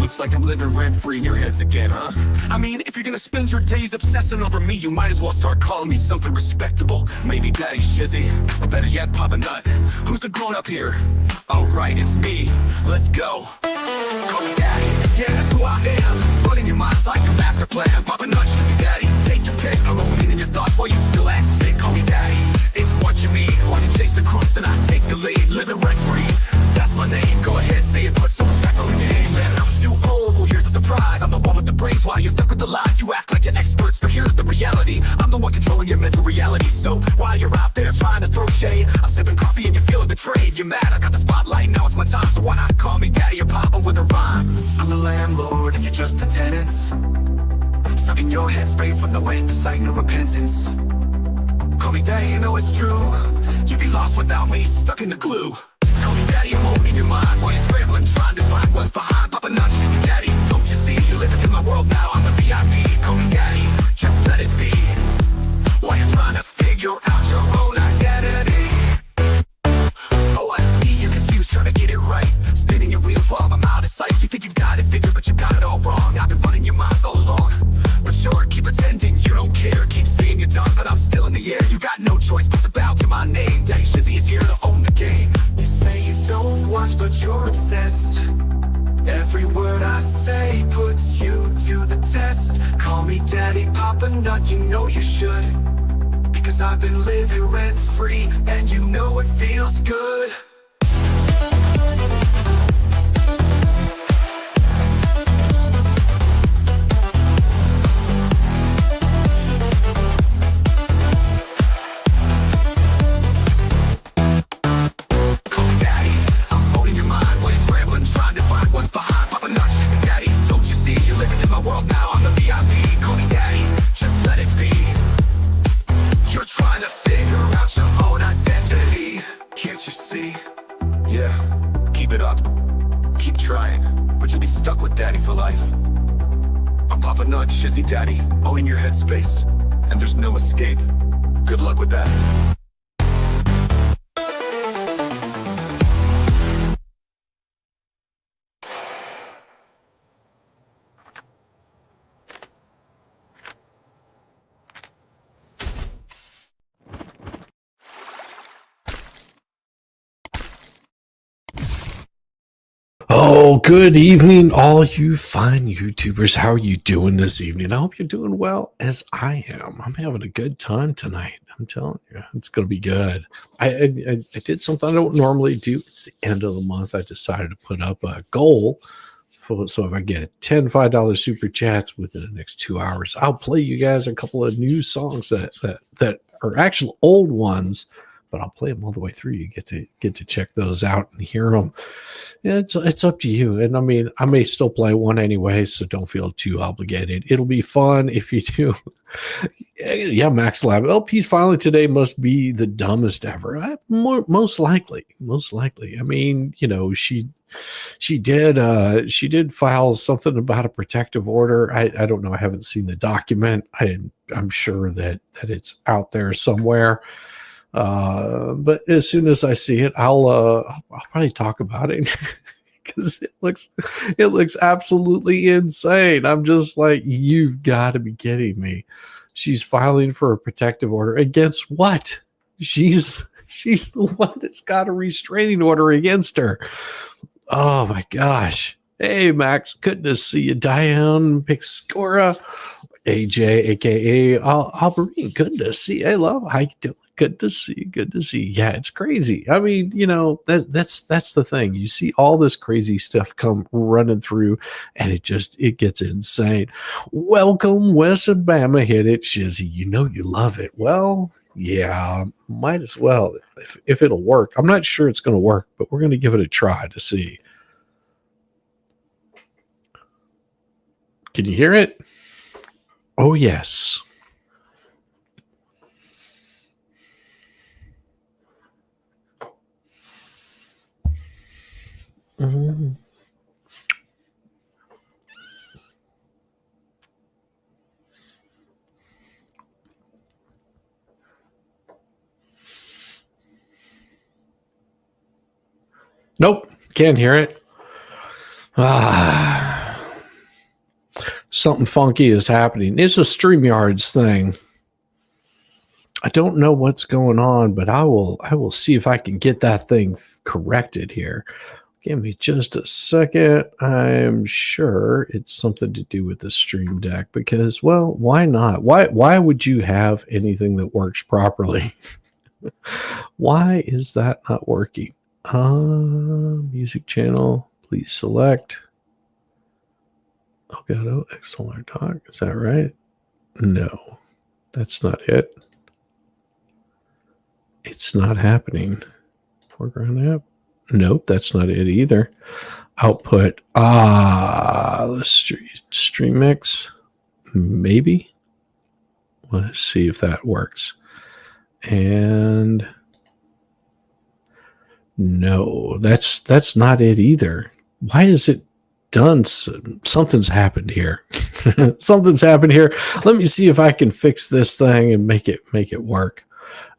Looks like I'm living rent-free in your heads again, huh? I mean, if you're gonna spend your days obsessing over me, you might as well start calling me something respectable. Maybe Daddy Shizzy, or better yet, Papa Nut. Who's the grown-up here? Alright, it's me. Let's go. Call me Daddy, yeah, that's who I am. But in your mind's like a master plan. Papa Nut, Shizzy Daddy, take your pick. I'm opening in your thoughts while you still act sick. Call me Daddy, it's what you mean. Why you chase the crust and I take the lead? Living rent-free, that's my name. Go ahead, say it, put some respect on your name. Man, I'm too old, well here's a surprise. I'm the one with the brains while you're stuck with the lies. You act like you're experts, but here's the reality. I'm the one controlling your mental reality. So while you're out there trying to throw shade, I'm sipping coffee and you're feeling betrayed. You're mad, I got the spotlight, now it's my time. So why not call me Daddy or Papa with a rhyme? I'm the landlord and you're just the tenants, stuck in your headspace with no end to sight, no repentance. Call me Daddy, you know it's true. You'd be lost without me, stuck in the glue. Call me Daddy, I'm holding your mind while you're scrambling, trying to find what's behind. Papa Nut, Shizzy Daddy, don't you see? You're living in my world now, I'm the VIP. Call me Daddy, just let it be. While you're trying to figure out your own identity. Oh, I see you're confused, trying to get it right, spinning your wheels while I'm out of sight. You think you've got it figured, but you got it all wrong. I've been running your minds all along. But sure, keep pretending you don't care. Keep saying you're done, but I'm still in the air. You got no choice but to bow to my name. Daddy Shizzy is here to own the game. You say you don't watch, but you're obsessed. Every word I say puts you to the test. Call me Daddy, Papa Nut, you know you should. Because I've been living rent-free, and you know it feels good. What's behind? Papa Nut, Shizzy Daddy, don't you see? You're living in my world now, I'm the VIP. Call me Daddy, just let it be. You're trying to figure out your own identity. Can't you see? Yeah, keep it up, keep trying, but you'll be stuck with Daddy for life. I'm Papa Nut, Shizzy Daddy, all in your headspace, and there's no escape. Good luck with that. Oh, good evening, all you fine YouTubers. How are you doing this evening? I hope you're doing well as I am. I'm having a good time tonight. I'm telling you, it's going to be good. I did something I don't normally do. It's the end of the month. I decided to put up a goal. So if I get 10 $5 super chats within the next 2 hours, I'll play you guys a couple of new songs that are actual old ones, but I'll play them all the way through. You get to check those out and hear them. Yeah, it's up to you. And I mean, I may still play one anyway, so don't feel too obligated. It'll be fun if you do. Yeah, Max Lab. LP's filing today must be the dumbest ever. Most likely. I mean, you know, she did file something about a protective order. I don't know. I haven't seen the document. I'm sure that it's out there somewhere. But as soon as I see it, I'll probably talk about it because it looks absolutely insane. I'm just like, you've got to be kidding me. She's filing for a protective order against what? She's the one that's got a restraining order against her. Oh my gosh. Hey Max, good to see you. Diane Pixcora, AJ, aka Alberine, good to see you. Hey love, how you doing? Good to see. Yeah, it's crazy. I mean, you know, that's the thing. You see all this crazy stuff come running through, and it gets insane. Welcome, Wes and Bama. Hit it, Shizzy. You know you love it. Well, yeah, might as well if it'll work. I'm not sure it's going to work, but we're going to give it a try to see. Can you hear it? Oh yes. Mm-hmm. Nope, can't hear it. something funky is happening. It's a StreamYards thing. I don't know what's going on, but I will see if I can get that thing corrected here. Give me just a second. I'm sure it's something to do with the Stream Deck because, well, why not? Why would you have anything that works properly? Why is that not working? Music channel, please select. Elgato XLR dock. Is that right? No, that's not it. It's not happening. Foreground app. Nope, that's not it either. Output. Let's stream mix. Maybe. Let's see if that works. And no, that's not it either. Why is it done? Something's happened here. Something's happened here. Let me see if I can fix this thing and make it work.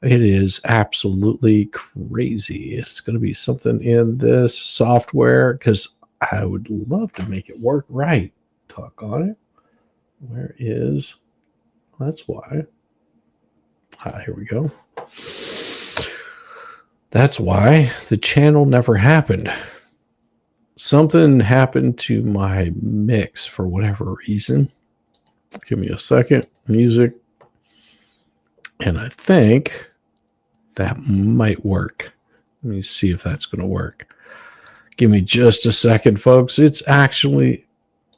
It is absolutely crazy. It's going to be something in this software because I would love to make it work right. Talk on it. Where is? That's why. Here we go. That's why the channel never happened. Something happened to my mix for whatever reason. Give me a second. Music. And I think that might work. Let me see if that's going to work. Give me just a second, folks. It's actually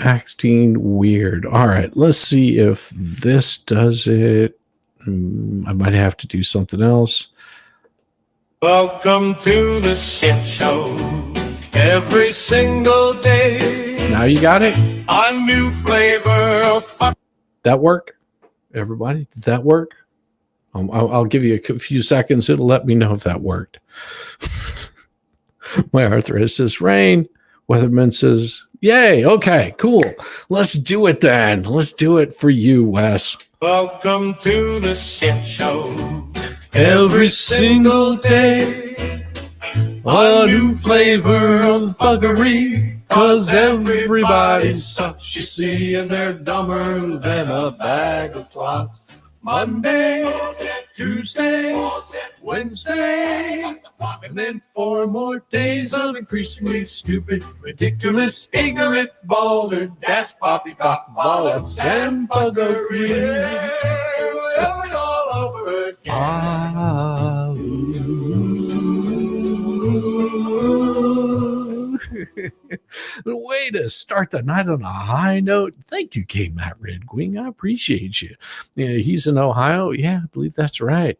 acting weird. All right, let's see if this does it. I might have to do something else. Welcome to the shit show. Every single day. Now you got it? A new flavor of... That work? Everybody, did that work? I'll give you a few seconds. It'll let me know if that worked. My arthritis says rain. Weatherman says, yay. Okay, cool. Let's do it then. Let's do it for you, Wes. Welcome to the shit show. Every single day, a new flavor of fuckery. 'Cause everybody sucks, you see, and they're dumber than a bag of twats. Monday, Tuesday, Wednesday, and then 4 more days of increasingly stupid, ridiculous, ignorant, balder, that's poppycock balls and buggery. All over again. Way to start the night on a high note. Thank you, K. Matt Red Wing. I appreciate you. Yeah, he's in Ohio. Yeah, I believe that's right.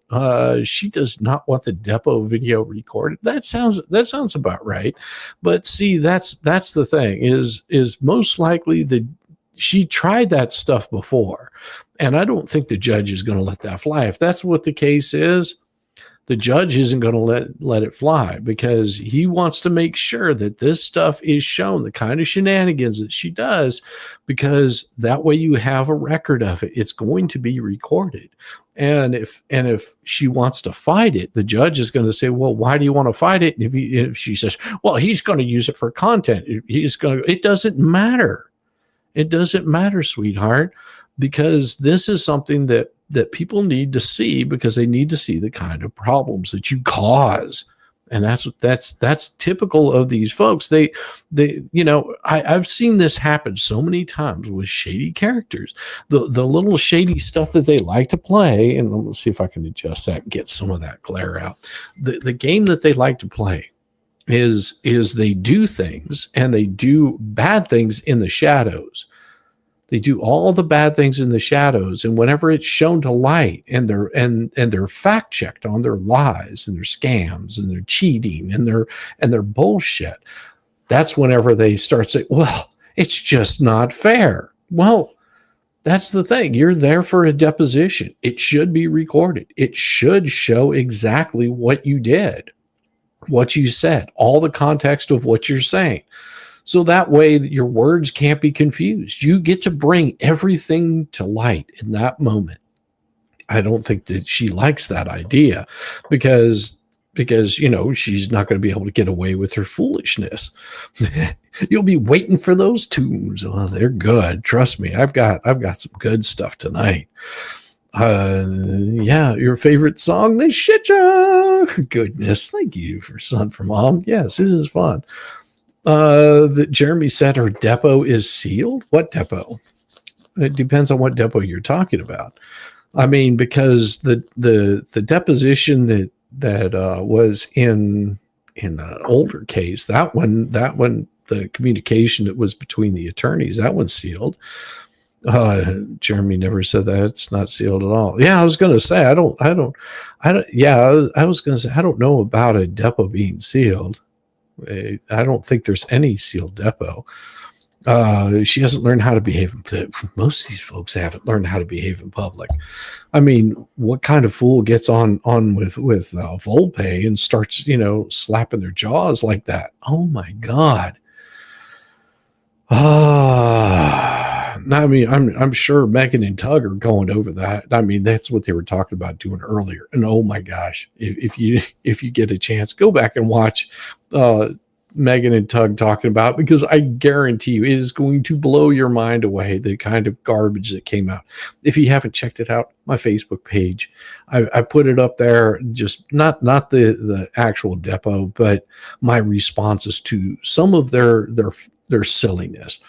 She does not want the Depo video recorded. That sounds about right. But see, that's the thing. Is most likely she tried that stuff before, and I don't think the judge is going to let that fly. If that's what the case is, the judge isn't going to let it fly because he wants to make sure that this stuff is shown, the kind of shenanigans that she does, because that way you have a record of it. It's going to be recorded. And if she wants to fight it, the judge is going to say, well, why do you want to fight it? And if she says, well, he's going to use it for content, it doesn't matter. It doesn't matter, sweetheart, because this is something that people need to see, because they need to see the kind of problems that you cause. And that's typical of these folks. I've seen this happen so many times with shady characters, the little shady stuff that they like to play. And let's see if I can adjust that and get some of that glare out. The game that they like to play is they do things, and they do bad things in the shadows. They do all the bad things in the shadows, and whenever it's shown to light, and they're fact checked on their lies and their scams and their cheating and their bullshit, that's whenever they start saying, "Well, it's just not fair." Well, that's the thing. You're there for a deposition. It should be recorded. It should show exactly what you did, what you said, all the context of what you're saying. So that way your words can't be confused. You get to bring everything to light in that moment. I don't think that she likes that idea, because because, she's not going to be able to get away with her foolishness. You'll be waiting for those tunes. Well, they're good. Trust me. I've got some good stuff tonight. Yeah, your favorite song, they shit ya. Goodness, thank you for Son for Mom. Yes, it is fun. That Jeremy said her depot is sealed. What depot? It depends on what depot you're talking about. I mean, because the deposition that was in the older case, that one, the communication that was between the attorneys, that one's sealed. Jeremy never said that. It's not sealed at all. Yeah, I was going to say, I was going to say, I don't know about a depot being sealed. I don't think there's any sealed depot. She hasn't learned how to behave most of these folks haven't learned how to behave in public. I mean, what kind of fool gets on with Volpe and starts, slapping their jaws like that? Oh my God. I mean, I'm sure Megan and Tug are going over that. I mean, that's what they were talking about doing earlier. And oh my gosh, if you get a chance, go back and watch Megan and Tug talking about, because I guarantee you it is going to blow your mind away, the kind of garbage that came out. If you haven't checked it out, my Facebook page, I put it up there, just not the actual depot, but my responses to some of their silliness,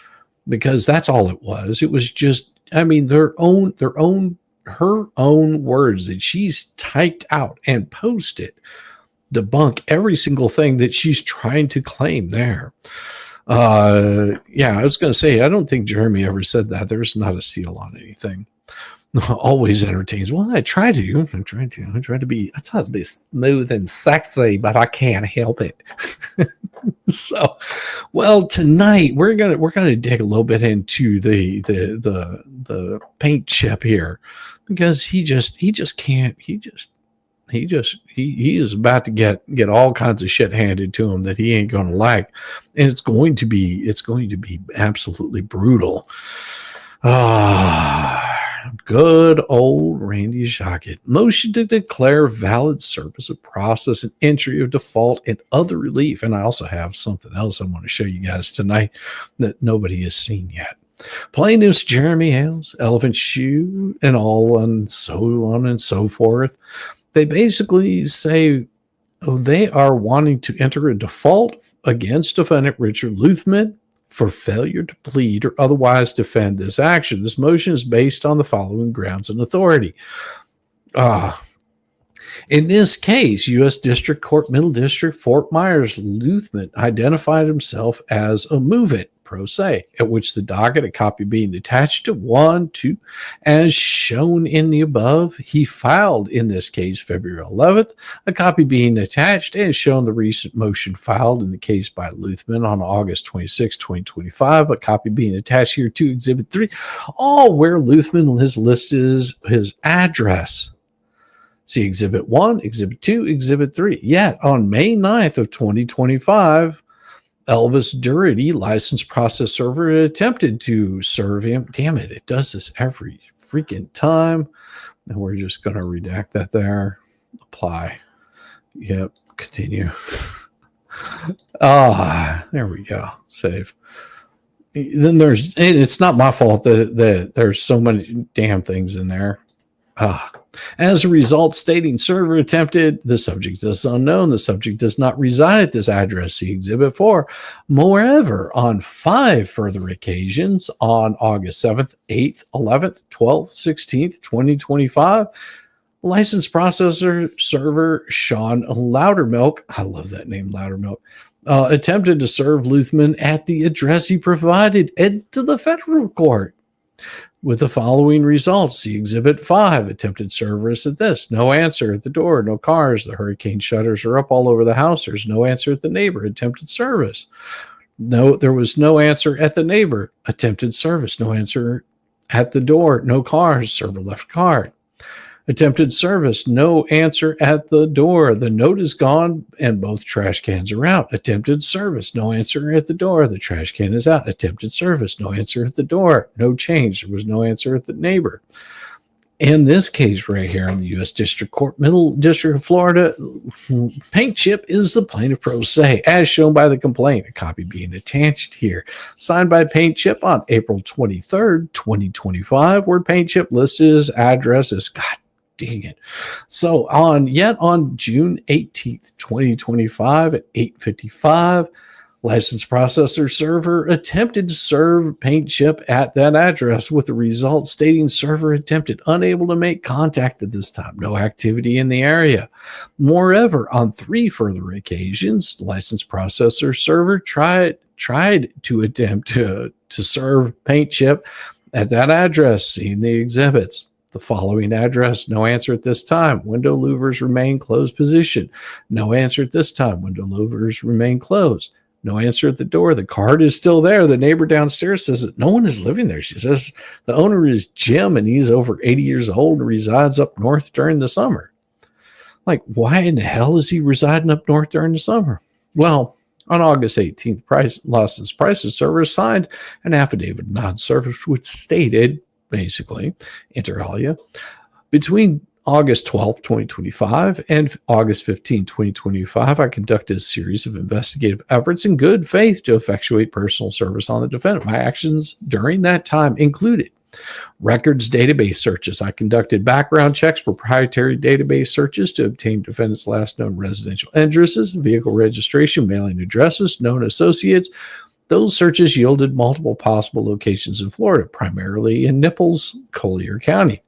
because that's all it was. It was just, I mean, her own words that she's typed out and posted debunk every single thing that she's trying to claim there. Yeah, I was going to say, I don't think Jeremy ever said that. There's not a seal on anything. Always entertains. Well, I try to be smooth and sexy, but I can't help it. So, well, tonight we're gonna dig a little bit into the paint chip here, because he is about to get all kinds of shit handed to him that he ain't gonna like, and it's going to be absolutely brutal. Good old Randy Shockett. Motion to declare valid service of process and entry of default and other relief. And I also have something else I want to show you guys tonight that nobody has seen yet. Plaintiffs Jeremy Hales, Elephant Shoe, and all, and so on and so forth. They basically say, they are wanting to enter a default against defendant Richard Luthman for failure to plead or otherwise defend this action. This motion is based on the following grounds and authority. In this case, U.S. District Court, Middle District, Fort Myers, Luthman identified himself as a move-it, pro se, at which the docket, a copy being attached to 1, 2, as shown in the above. He filed in this case February 11th, a copy being attached as shown the recent motion filed in the case by Luthman on August 26, 2025, a copy being attached here to Exhibit 3, all where Luthman has listed his address. See Exhibit 1, Exhibit 2, Exhibit 3. Yet on May 9th of 2025, Elvis Durity, licensed process server, attempted to serve him. Damn it, it does this every freaking time. And we're just going to redact that there. Apply. Yep, continue. There we go. Save. Then it's not my fault that there's so many damn things in there. As a result, stating server attempted, the subject is unknown. The subject does not reside at this address. See Exhibit 4. Moreover, on 5 further occasions, on August 7th, 8th, 11th, 12th, 16th, 2025, licensed processor server Sean Loudermilk, I love that name, Loudermilk, attempted to serve Luthman at the address he provided and to the federal court, with the following results. See Exhibit 5. Attempted service at this. No answer at the door. No cars. The hurricane shutters are up all over the house. There's no answer at the neighbor. Attempted service. No, there was no answer at the neighbor. Attempted service. No answer at the door. No cars. Server left card. Attempted service. No answer at the door. The note is gone and both trash cans are out. Attempted service. No answer at the door. The trash can is out. Attempted service. No answer at the door. No change. There was no answer at the neighbor. In this case right here in the U.S. District Court, Middle District of Florida, Paint Chip is the plaintiff pro se, as shown by the complaint, a copy being attached here. Signed by Paint Chip on April 23rd, 2025, where Paint Chip listed his address as, God dang it. So on June 18th, 2025 at 8:55, licensed processor server attempted to serve Paint Chip at that address, with the result stating server attempted, unable to make contact at this time, no activity in the area. Moreover, on 3 further occasions, the licensed processor server tried to attempt to serve Paint Chip at that address, seeing the exhibits. The following address, no answer at this time. Window louvers remain closed position. No answer at this time. Window louvers remain closed. No answer at the door. The card is still there. The neighbor downstairs says that no one is living there. She says the owner is Jim and he's over 80 years old and resides up north during the summer. Like, why in the hell is he residing up north during the summer? Well, on August 18th, licensed prices server signed an affidavit of non-service, which stated, basically, inter alia, between August 12, 2025 and August 15, 2025, I conducted a series of investigative efforts in good faith to effectuate personal service on the defendant. My actions during that time included records database searches. I conducted background checks, proprietary database searches to obtain defendant's last known residential addresses, vehicle registration, mailing addresses, known associates. Those searches yielded multiple possible locations in Florida, primarily in Naples, Collier County.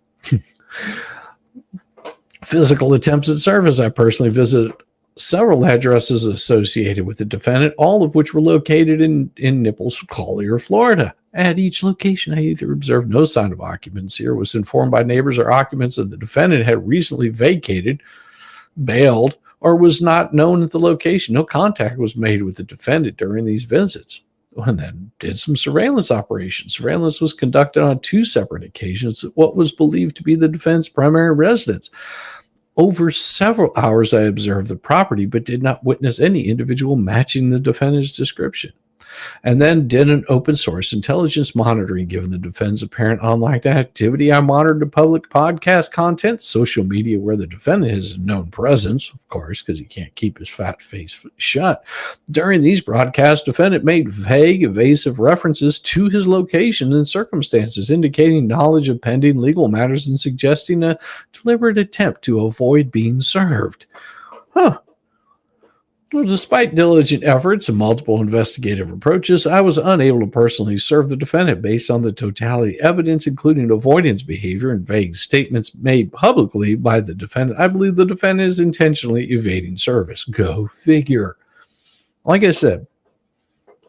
Physical attempts at service. I personally visited several addresses associated with the defendant, all of which were located in Naples, Collier, Florida. At each location, I either observed no sign of occupancy or was informed by neighbors or occupants that the defendant had recently vacated, bailed, or was not known at the location. No contact was made with the defendant during these visits. And then did some surveillance operations. Surveillance was conducted on 2 separate occasions at what was believed to be the defendant's primary residence. Over several hours, I observed the property, but did not witness any individual matching the defendant's description. And then did an open source intelligence monitoring. Given the defendant's apparent online activity, I monitored the public podcast content, social media where the defendant has a known presence, of course, because he can't keep his fat face shut. During these broadcasts, defendant made vague, evasive references to his location and circumstances, indicating knowledge of pending legal matters and suggesting a deliberate attempt to avoid being served. Well, despite diligent efforts and multiple investigative approaches, I was unable to personally serve the defendant based on the totality of evidence, including avoidance behavior and vague statements made publicly by the defendant. I believe the defendant is intentionally evading service. Go figure. Like I said,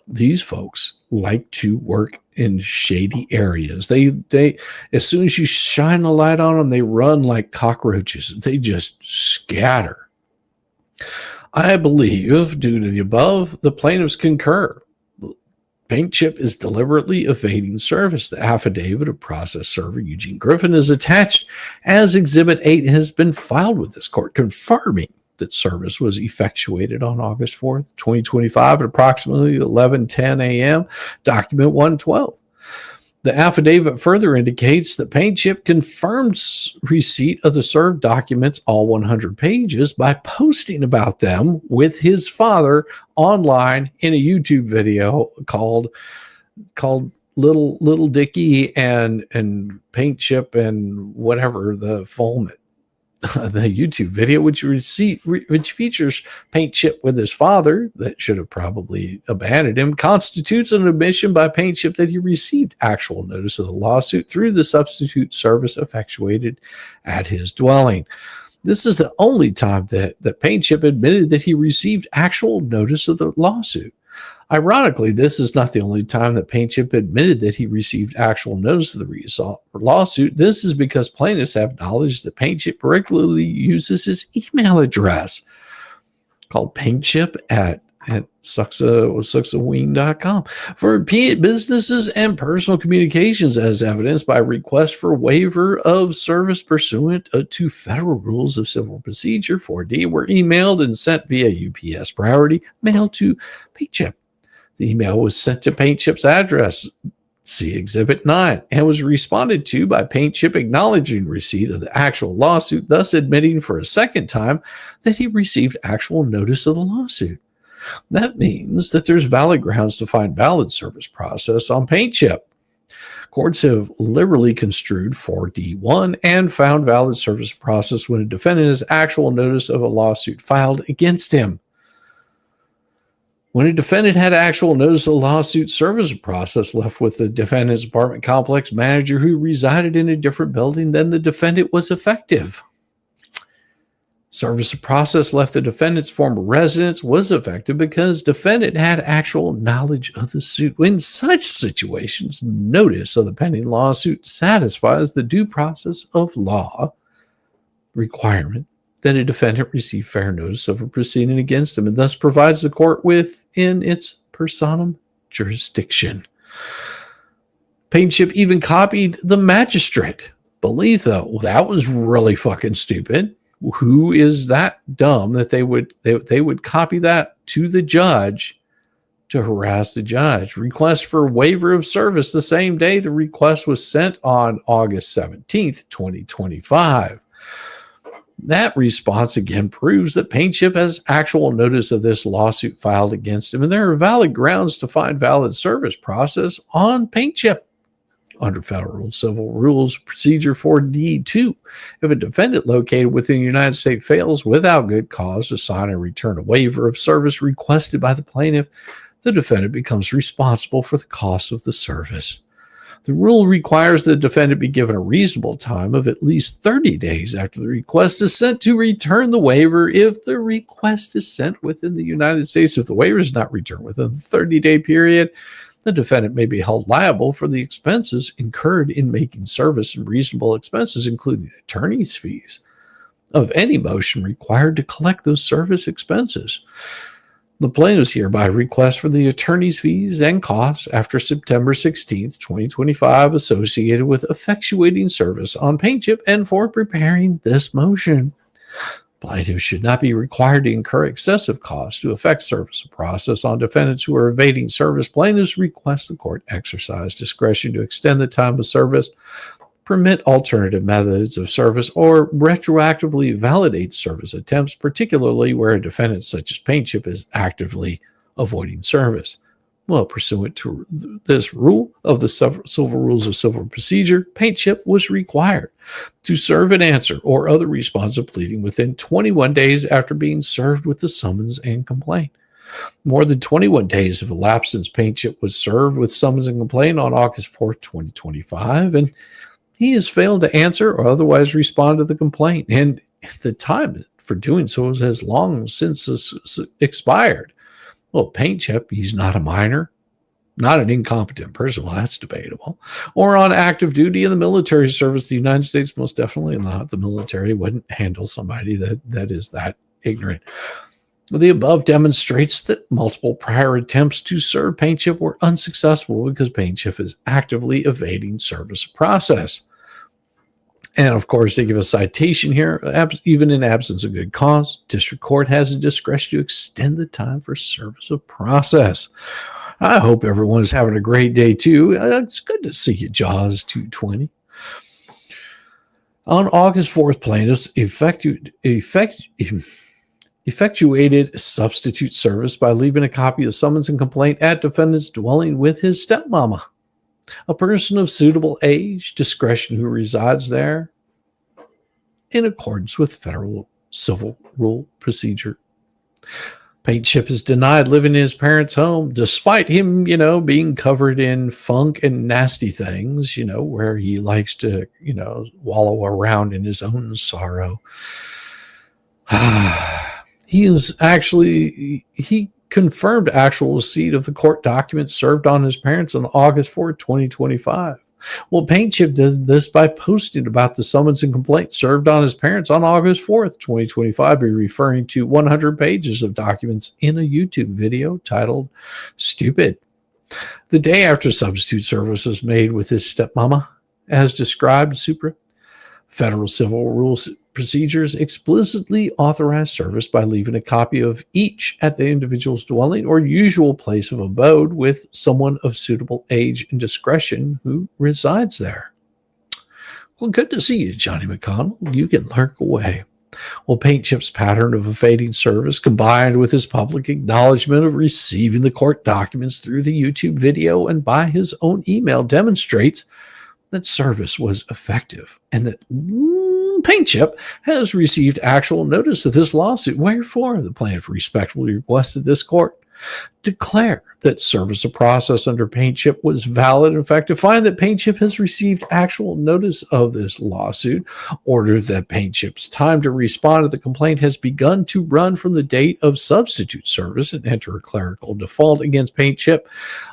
these folks like to work in shady areas. They as soon as you shine a light on them, they run like cockroaches. They just scatter. I believe, due to the above, the plaintiffs concur. Paint Chip is deliberately evading service. The affidavit of process server Eugene Griffin is attached as Exhibit 8 has been filed with this court, confirming that service was effectuated on August 4th, 2025 at approximately 11:10 a.m., document 112. The affidavit further indicates that Paint Chip confirmed receipt of the served documents, all 100 pages, by posting about them with his father online in a YouTube video called Little Dicky and Paint Chip and whatever the format. The YouTube video, which features Paint Chip with his father, that should have probably abandoned him, constitutes an admission by Paint Chip that he received actual notice of the lawsuit through the substitute service effectuated at his dwelling. This is the only time that Paint Chip admitted that he received actual notice of the lawsuit. Ironically, this is not the only time that Paint Chip admitted that he received actual notice of the lawsuit. This is because plaintiffs have knowledge that Paint Chip regularly uses his email address called paintchip at sucksaween.com for repeated businesses and personal communications, as evidenced by request for waiver of service pursuant to federal rules of civil procedure 4D were emailed and sent via UPS priority mail to Paint Chip. The email was sent to Paint Chip's address See Exhibit 9, and was responded to by Paint Chip acknowledging receipt of the actual lawsuit, thus admitting for a second time that he received actual notice of the lawsuit. That means that there's valid grounds to find valid service process on Paint Chip. Courts have liberally construed 4D1 and found valid service process when a defendant has actual notice of a lawsuit filed against him. When a defendant had actual notice of a lawsuit, service process left with the defendant's apartment complex manager who resided in a different building than the defendant was effective. Service of process left the defendant's former residence was effective because defendant had actual knowledge of the suit. In such situations, notice of the pending lawsuit satisfies the due process of law requirement that a defendant receive fair notice of a proceeding against him and thus provides the court within its personam jurisdiction. Paint Chip even copied the magistrate. Belitho, that was really fucking stupid. Who is that dumb that they would copy that to the judge to harass the judge? Request for waiver of service the same day the request was sent on August 17th, 2025. That response again proves that Paint Chip has actual notice of this lawsuit filed against him, and there are valid grounds to find valid service process on Paint Chip. Under Federal Civil Rules Procedure 4D2, if a defendant located within the United States fails without good cause to sign or return a waiver of service requested by the plaintiff, the defendant becomes responsible for the cost of the service. The rule requires the defendant be given a reasonable time of at least 30 days after the request is sent to return the waiver if the request is sent within the United States. If the waiver is not returned within the 30-day period, the defendant may be held liable for the expenses incurred in making service and reasonable expenses, including attorney's fees, of any motion required to collect those service expenses. The plaintiffs hereby request for the attorney's fees and costs after September 16th, 2025, associated with effectuating service on Paint Chip and for preparing this motion. Plaintiffs should not be required to incur excessive costs to effect service of process on defendants who are evading service. Plaintiffs request the court exercise discretion to extend the time of service, permit alternative methods of service, or retroactively validate service attempts, particularly where a defendant such as Paint Chip is actively avoiding service. Well, pursuant to this rule of the Civil Rules of Civil Procedure, Paint Chip was required to serve an answer or other response of pleading within 21 days after being served with the summons and complaint. More than 21 days have elapsed since Paint Chip was served with summons and complaint on August 4th, 2025, and he has failed to answer or otherwise respond to the complaint, and the time for doing so has long since expired. Well, Paint Chip, he's not a minor, not an incompetent person. Well, that's debatable. Or on active duty in the military service. The United States, most definitely not. The military wouldn't handle somebody that is that ignorant. The above demonstrates that multiple prior attempts to serve Paint Chip were unsuccessful because Paint Chip is actively evading service process. And of course, they give a citation here. Even in absence of good cause, district court has the discretion to extend the time for service of process. I hope everyone's having a great day too. It's good to see you, Jaws 220. On August 4th, plaintiffs effectuated substitute service by leaving a copy of summons and complaint at defendant's dwelling with his stepmama, a person of suitable age, discretion who resides there in accordance with Federal Civil Rule Procedure. Paint Chip is denied living in his parents' home, despite him, being covered in funk and nasty things, where he likes to, wallow around in his own sorrow. He confirmed actual receipt of the court documents served on his parents on August 4, 2025. Well, Paint Chip did this by posting about the summons and complaint served on his parents on August 4th, 2025, by referring to 100 pages of documents in a YouTube video titled Stupid. The day after substitute service was made with his stepmama, as described, Federal Civil Rules procedures explicitly authorize service by leaving a copy of each at the individual's dwelling or usual place of abode with someone of suitable age and discretion who resides there. Well, good to see you, Johnny McConnell. You can lurk away. Well, Paint Chip's pattern of evading service, combined with his public acknowledgement of receiving the court documents through the YouTube video and by his own email, demonstrates that service was effective and that Paint Chip has received actual notice of this lawsuit. Wherefore, the plaintiff respectfully requested this court declare that service of process under Paint Chip was valid and effective, find that Paint Chip has received actual notice of this lawsuit, order that Paint Chip's time to respond to the complaint has begun to run from the date of substitute service, and enter a clerical default against Paint Chip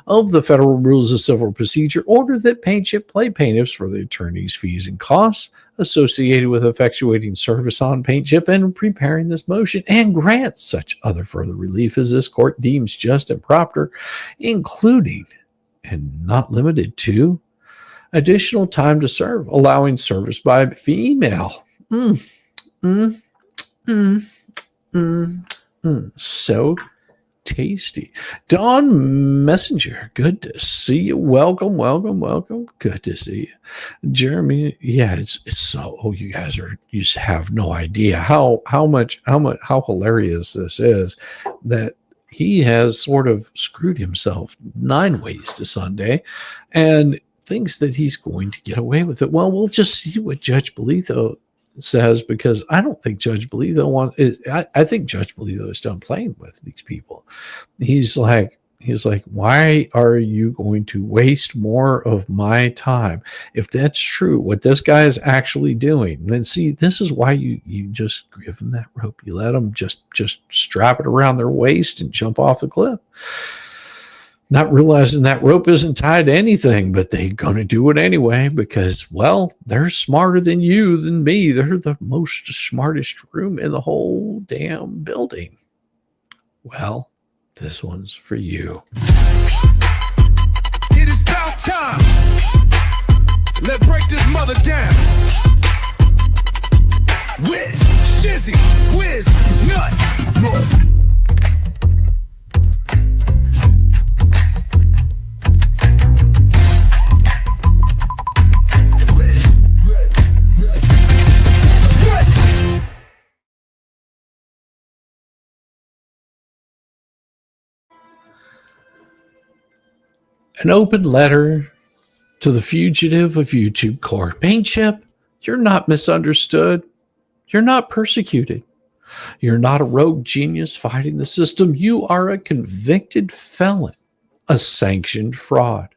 of the Federal Rules of Civil Procedure, order that Paint Chip pay plaintiffs for the attorney's fees and costs associated with effectuating service on Paint Chip and preparing this motion, and grant such other further relief as this court deems just and proper, including and not limited to additional time to serve, allowing service by email. So tasty. Dawn Messenger, good to see you. Welcome. Good to see you. Jeremy, yeah, it's so, you guys you have no idea how hilarious this is, that he has sort of screwed himself 9 ways to Sunday and thinks that he's going to get away with it. Well, we'll just see what Judge Belitho says, because I don't think Judge Belitho I think Judge Belitho is done playing with these people. He's like, why are you going to waste more of my time? If that's true, what this guy is actually doing, then see, this is why you just give him that rope. You let them just strap it around their waist and jump off the cliff, not realizing that rope isn't tied to anything, but they're going to do it anyway because, well, they're smarter than you, than me. They're the most smartest room in the whole damn building. Well, this one's for you. It is about time. Let's break this mother down. With Shizzywhiznut. An open letter to the fugitive of YouTube court. Paint Chip, you're not misunderstood. You're not persecuted. You're not a rogue genius fighting the system. You are a convicted felon, a sanctioned fraud,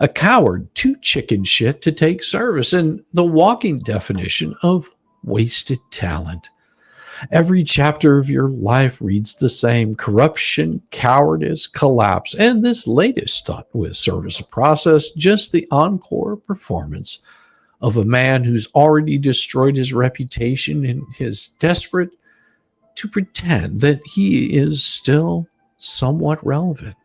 a coward, too chicken shit to take service, and the walking definition of wasted talent. Every chapter of your life reads the same: corruption, cowardice, collapse, and this latest stunt with service of process, just the encore performance of a man who's already destroyed his reputation and is desperate to pretend that he is still somewhat relevant.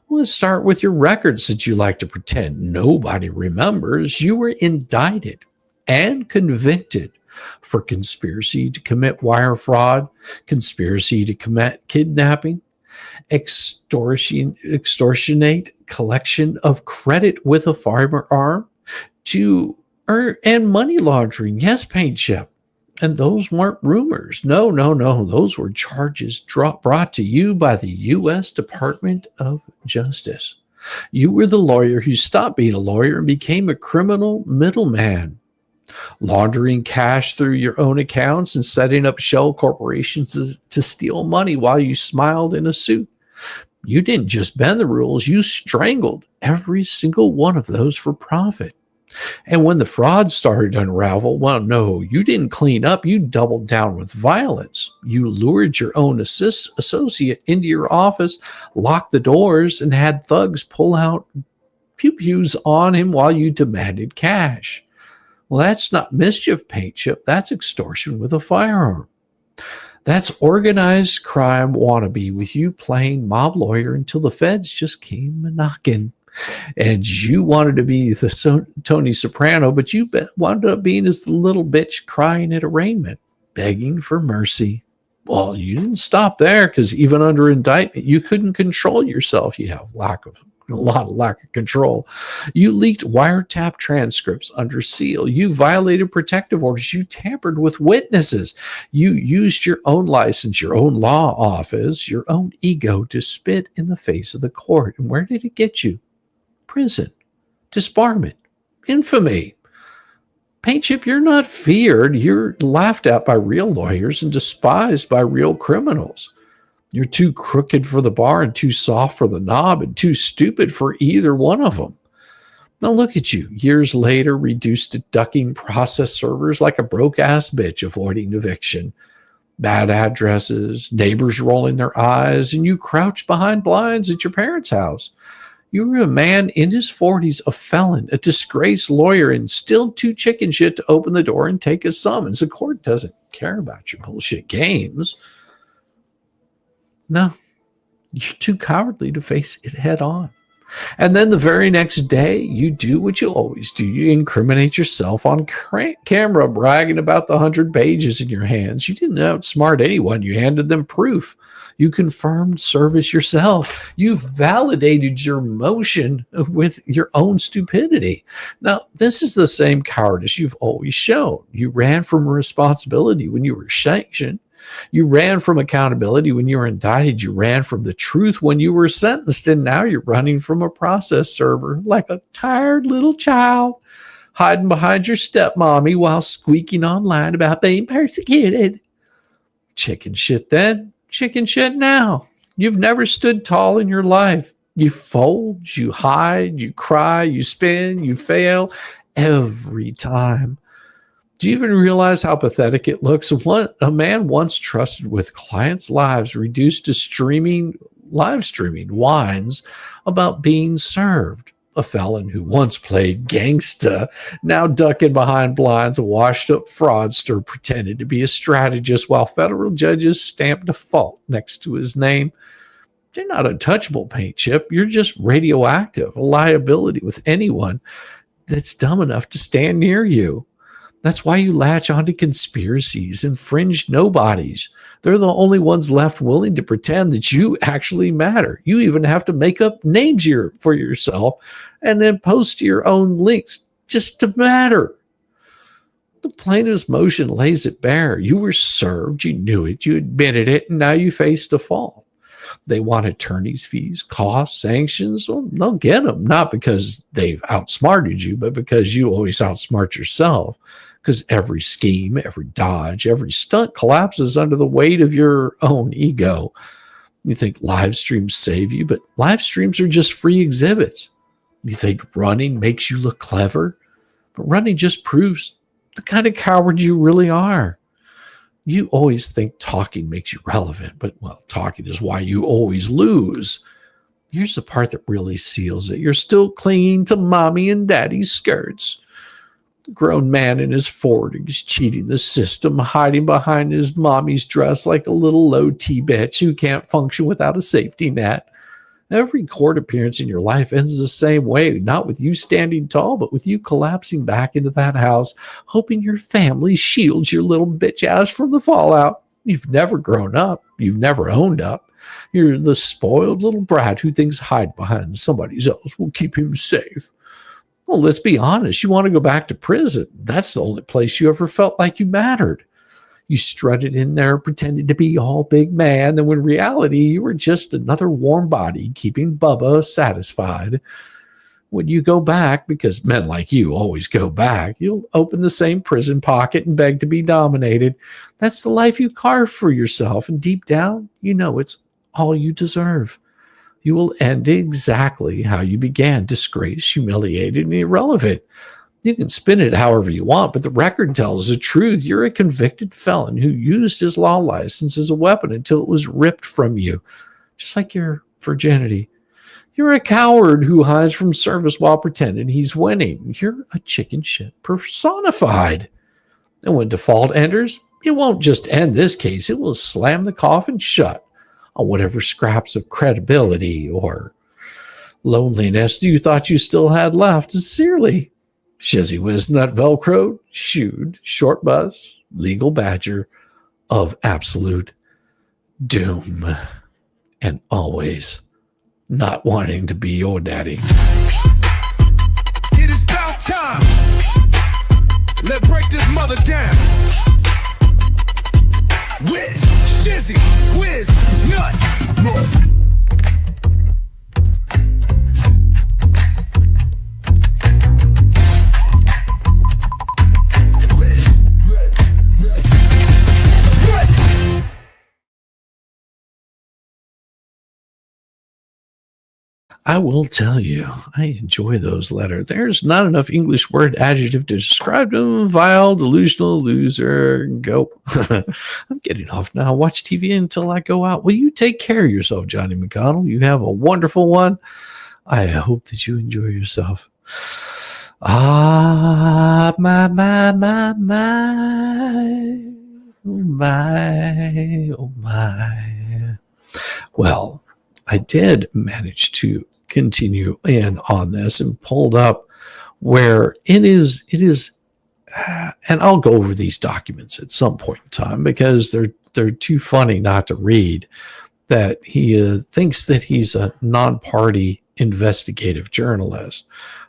Well, let's start with your records that you like to pretend nobody remembers. You were indicted and convicted for conspiracy to commit wire fraud, conspiracy to commit kidnapping, extortionate collection of credit with a firearm, to earn, and money laundering. Yes, Paint Chip. And those weren't rumors. No. Those were charges brought to you by the U.S. Department of Justice. You were the lawyer who stopped being a lawyer and became a criminal middleman, laundering cash through your own accounts and setting up shell corporations to steal money while you smiled in a suit. You didn't just bend the rules, you strangled every single one of those for profit. And when the fraud started to unravel, well, no, you didn't clean up. You doubled down with violence. You lured your own associate into your office, locked the doors, and had thugs pull out pew-pews on him while you demanded cash. Well, that's not mischief, Paint Chip. That's extortion with a firearm. That's organized crime wannabe with you playing mob lawyer until the feds just came a-knocking. And you wanted to be the Tony Soprano, but you wound up being as the little bitch crying at arraignment, begging for mercy. Well, you didn't stop there, because even under indictment, you couldn't control yourself. You have a lot of lack of control. You leaked wiretap transcripts under seal. You violated protective orders. You tampered with witnesses. You used your own license, your own law office, your own ego to spit in the face of the court. And where did it get you? Prison, disbarment, infamy. Paint Chip, you're not feared. You're laughed at by real lawyers and despised by real criminals. You're too crooked for the bar and too soft for the knob and too stupid for either one of them. Now look at you, years later, reduced to ducking process servers like a broke-ass bitch avoiding eviction. Bad addresses, neighbors rolling their eyes, and you crouched behind blinds at your parents' house. You were a man in his 40s, a felon, a disgraced lawyer, and still too chicken shit to open the door and take a summons. The court doesn't care about your bullshit games. No, you're too cowardly to face it head on. And then the very next day, you do what you always do. You incriminate yourself on camera, bragging about the 100 pages in your hands. You didn't outsmart anyone. You handed them proof. You confirmed service yourself. You validated your motion with your own stupidity. Now, this is the same cowardice you've always shown. You ran from responsibility when you were sanctioned. You ran from accountability when you were indicted. You ran from the truth when you were sentenced. And now you're running from a process server like a tired little child, hiding behind your stepmommy while squeaking online about being persecuted. Chicken shit then, chicken shit now. You've never stood tall in your life. You fold, you hide, you cry, you spin, you fail every time. Do you even realize how pathetic it looks? A man once trusted with clients' lives reduced to live streaming whines about being served. A felon who once played gangsta, now ducking behind blinds, a washed-up fraudster pretended to be a strategist while federal judges stamped default next to his name. You're not untouchable, Paint Chip. You're just radioactive, a liability with anyone that's dumb enough to stand near you. That's why you latch onto conspiracies and fringe nobodies. They're the only ones left willing to pretend that you actually matter. You even have to make up names for yourself and then post your own links just to matter. The plaintiff's motion lays it bare. You were served, you knew it, you admitted it, and now you face default. They want attorney's fees, costs, sanctions. Well, they'll get them, not because they've outsmarted you, but because you always outsmart yourself. Because every scheme, every dodge, every stunt collapses under the weight of your own ego. You think live streams save you, but live streams are just free exhibits. You think running makes you look clever, but running just proves the kind of coward you really are. You always think talking makes you relevant, but, well, talking is why you always lose. Here's the part that really seals it. You're still clinging to mommy and daddy's skirts. The grown man in his 40s cheating the system, hiding behind his mommy's dress like a little low-T bitch who can't function without a safety net. Every court appearance in your life ends the same way, not with you standing tall, but with you collapsing back into that house, hoping your family shields your little bitch ass from the fallout. You've never grown up. You've never owned up. You're the spoiled little brat who thinks hide behind somebody else will keep him safe. Well, let's be honest. You want to go back to prison. That's the only place you ever felt like you mattered. You strutted in there pretending to be all big man, and when reality, you were just another warm body keeping Bubba satisfied. When you go back, because men like you always go back, you'll open the same prison pocket and beg to be dominated. That's the life you carved for yourself, and deep down, you know it's all you deserve. You will end exactly how you began, disgraced, humiliated, and irrelevant. You can spin it however you want, but the record tells the truth. You're a convicted felon who used his law license as a weapon until it was ripped from you, just like your virginity. You're a coward who hides from service while pretending he's winning. You're a chicken shit personified. And when default enters, it won't just end this case. It will slam the coffin shut on whatever scraps of credibility or loneliness you thought you still had left. Sincerely, Shizzywhiznut, Velcro, shoed, short bus, legal badger of absolute doom, and always not wanting to be your daddy. It is about time. Let's break this mother down. With Shizzywhiznut. I will tell you, I enjoy those letters. There's not enough English word adjective to describe them. Vile, delusional, loser, go. I'm getting off now. Watch TV until I go out. Will you take care of yourself, Johnny McConnell? You have a wonderful one. I hope that you enjoy yourself. Ah, my. Oh, my. Oh, my. Well, I did manage to continue in on this and pulled up where it is, and I'll go over these documents at some point in time because they're too funny not to read, that he thinks that he's a non-party investigative journalist,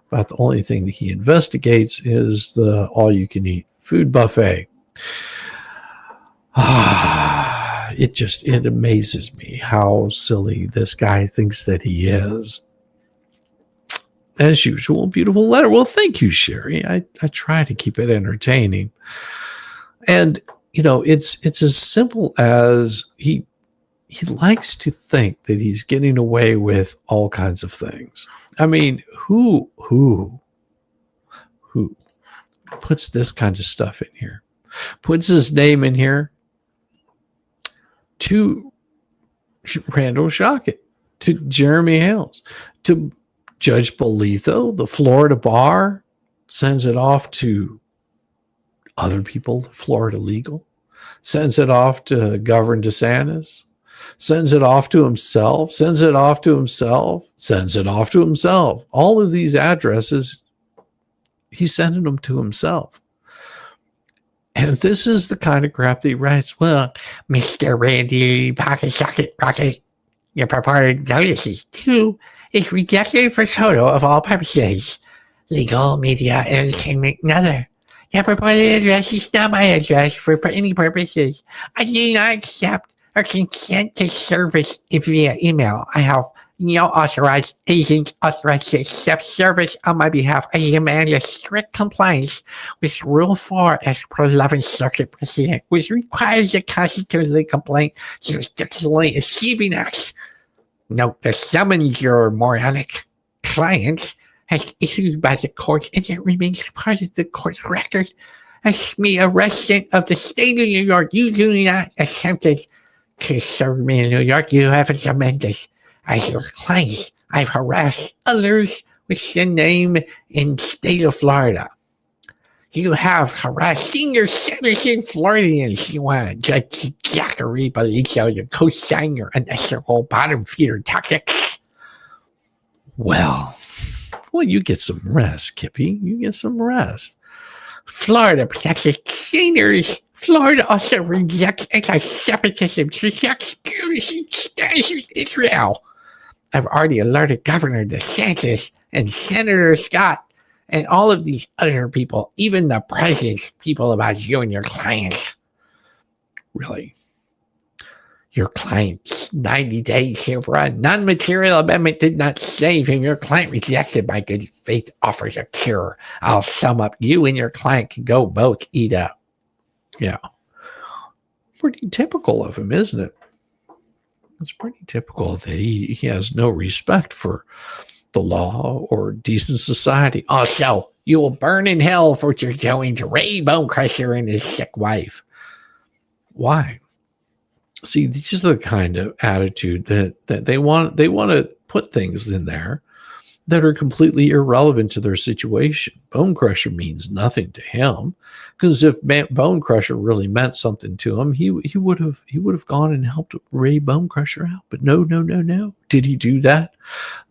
but the only thing that he investigates is the all-you-can-eat food buffet. It amazes me how silly this guy thinks that he is. As usual, beautiful letter. Well, thank you, Sherry. I try to keep it entertaining. And, it's as simple as he likes to think that he's getting away with all kinds of things. I mean, who puts this kind of stuff in here? Puts his name in here to Randall Shockett, to Jeremy Hales, to Judge Bolitho, the Florida bar, sends it off to other people, Florida legal, sends it off to Governor DeSantis, sends it off to himself, sends it off to himself, sends it off to himself. All of these addresses, he's sending them to himself. And this is the kind of crap that he writes. Well, Mr. Randy Pocket Socket Rocket, your purported notices too is rejected for total of all purposes. Legal, media, entertainment, and other. Your purported address is not my address for any purposes. I do not accept or consent to service via email. I have no authorized agent authorized to accept service on my behalf. I demand a strict compliance with Rule 4 as per 11th Circuit precedent, which requires a constitutionally complaint jurisdictionally achieving acts. Note the summons your moronic client has issued by the courts and it remains part of the court's record. As me, a resident of the state of New York, you do not attempt to serve me in New York. You haven't amended. As your client, I've harassed others with the name in state of Florida. You have harassed senior citizen Floridians. You want Judge Zachary Bolitho to co-sign your unethical bottom feeder tactics. Well, you get some rest, Kippy. You get some rest. Florida protects its seniors. Florida also rejects anti-Semitism, rejects security status with Israel. I've already alerted Governor DeSantis and Senator Scott and all of these other people, even the president's people, about you and your clients. Really? Your client's 90 days here for a non-material amendment did not save him. Your client rejected my good faith offers a cure. I'll sum up. You and your client can go both eat up. Yeah. Pretty typical of him, isn't it? It's pretty typical that he has no respect for the law or decent society. Also, you will burn in hell for what you're doing to Ray Bonecrusher and his sick wife. Why? See, this is the kind of attitude that they want. They want to put things in there that are completely irrelevant to their situation. Bone Crusher means nothing to him, because if Bone Crusher really meant something to him, he would have gone and helped Ray Bone Crusher out. But no. Did he do that?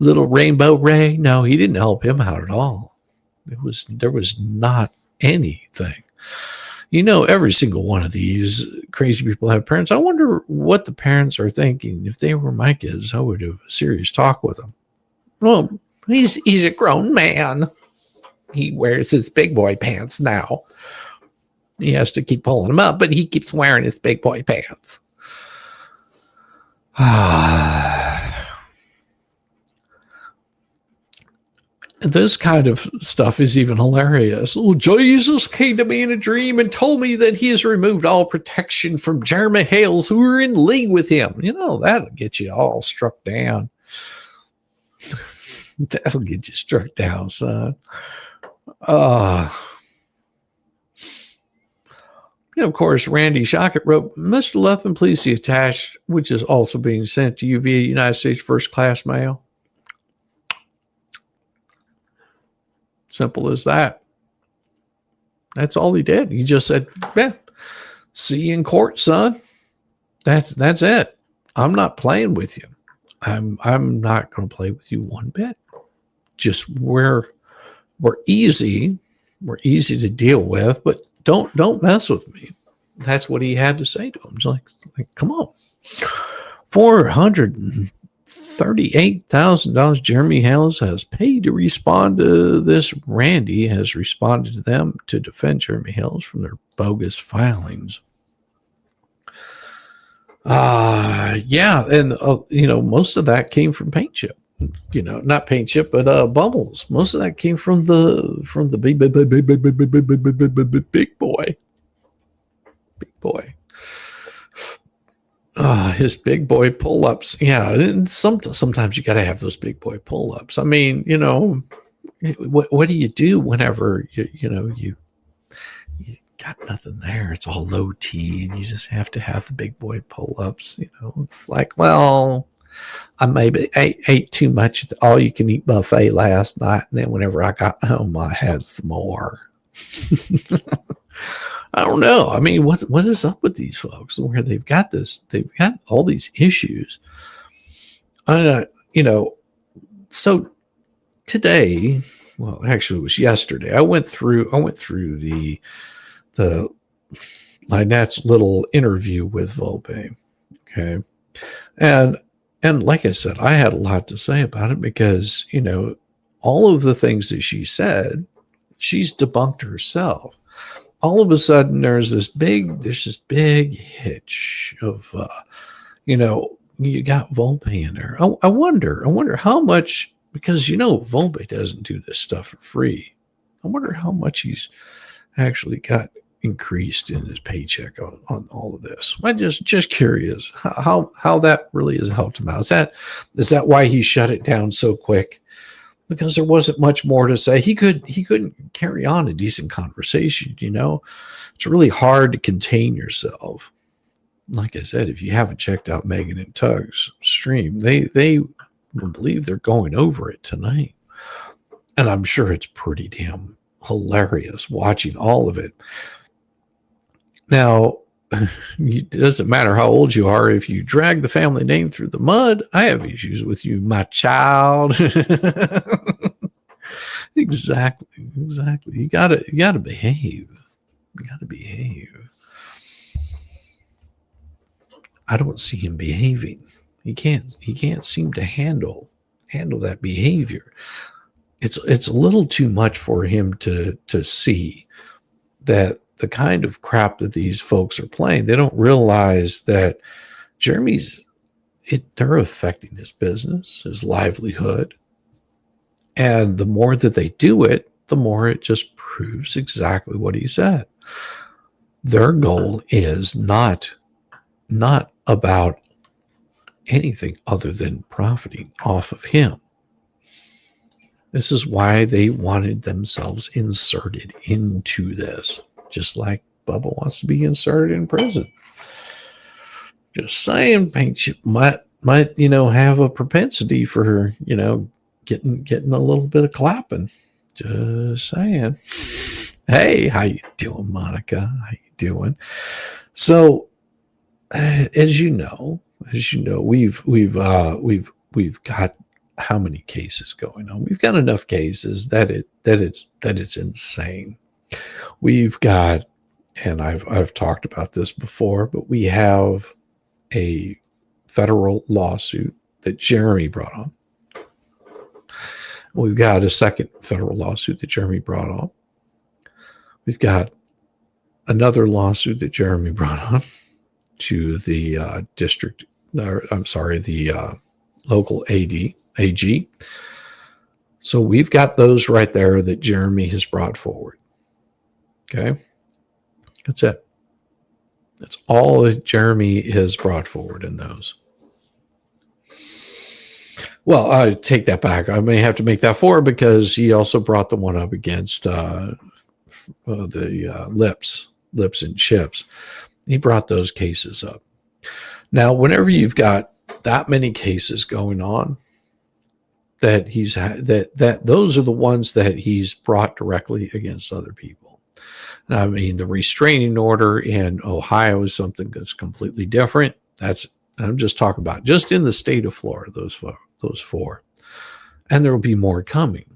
Little Rainbow Ray? No, he didn't help him out at all. There was not anything. You know, every single one of these crazy people have parents. I wonder what the parents are thinking. If they were my kids, I would have a serious talk with them. Well, he's a grown man. He wears his big boy pants now. He has to keep pulling them up, but he keeps wearing his big boy pants. This kind of stuff is even hilarious. Oh, Jesus came to me in a dream and told me that he has removed all protection from Jeremy Hales, who are in league with him. You know, that'll get you all struck down. That'll get you struck down, son. Of course, Randy Shockett wrote, Mr. Luthman, please see attached, which is also being sent to you via United States first class mail. Simple as that. That's all he did. He just said, yeah, see you in court, son. That's it. I'm not playing with you. I'm not going to play with you one bit. Just we're easy. We're easy to deal with, but don't mess with me. That's what he had to say to him. It's like come on. $438,000 Jeremy Hales has paid to respond to this. Randy has responded to them to defend Jeremy Hales from their bogus filings. And most of that came from Paint Chip. Not Paint Chip, but Bubbles. Most of that came from the big boy. Big boy. His big boy pull-ups. Yeah, and sometimes you got to have those big boy pull-ups. I mean, what do you do whenever you got nothing there? It's all low T, and you just have to have the big boy pull-ups. It's like, well, I maybe ate too much at the all-you-can-eat buffet last night, and then whenever I got home, I had some more. I don't know. I mean, what is up with these folks where they've got all these issues? So today, well, actually it was yesterday, I went through the Lynette's little interview with Volpe. Okay. And like I said, I had a lot to say about it because, all of the things that she said, she's debunked herself. All of a sudden there's this big hitch of, you got Volpe in there. I wonder how much, because, Volpe doesn't do this stuff for free. I wonder how much he's actually got increased in his paycheck on all of this. I'm just curious how that really has helped him out. Is that why he shut it down so quick? Because there wasn't much more to say. He couldn't carry on a decent conversation. It's really hard to contain yourself. Like I said, if you haven't checked out Megan and Tug's stream, they believe they're going over it tonight, and I'm sure it's pretty damn hilarious watching all of it. Now, it doesn't matter how old you are. If you drag the family name through the mud, I have issues with you, my child. Exactly. You gotta behave. You gotta behave. I don't see him behaving. He can't seem to handle that behavior. It's a little too much for him to see that the kind of crap that these folks are playing. They don't realize that they're affecting his business, his livelihood. And the more that they do it, the more it just proves exactly what he said. Their goal is not about anything other than profiting off of him. This is why they wanted themselves inserted into this. Just like Bubba wants to be inserted in prison. Just saying, Paint Chip might have a propensity for, getting a little bit of clapping. Just saying. Hey, how you doing, Monica? How you doing? So, as you know, we've got how many cases going on. We've got enough cases that it's insane. We've got, and I've talked about this before, but we have a federal lawsuit that Jeremy brought on. We've got a second federal lawsuit that Jeremy brought on. We've got another lawsuit that Jeremy brought on to the local AG. So we've got those right there that Jeremy has brought forward. Okay. That's it. That's all that Jeremy has brought forward in those. Well, I take that back. I may have to make that 4 because he also brought the one up against the lips and chips. He brought those cases up. Now, whenever you've got that many cases going on, that he's that those are the ones that he's brought directly against other people. And I mean, the restraining order in Ohio is something that's completely different. I'm just talking about just in the state of Florida, those 4, and there will be more coming.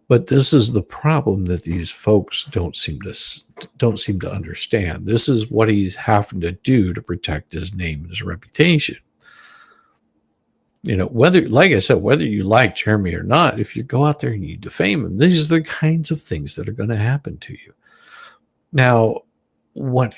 But this is the problem that these folks don't seem to understand. This is what he's having to do to protect his name and his reputation. You know, like I said, whether you like Jeremy or not, if you go out there and you defame him, these are the kinds of things that are going to happen to you. Now, what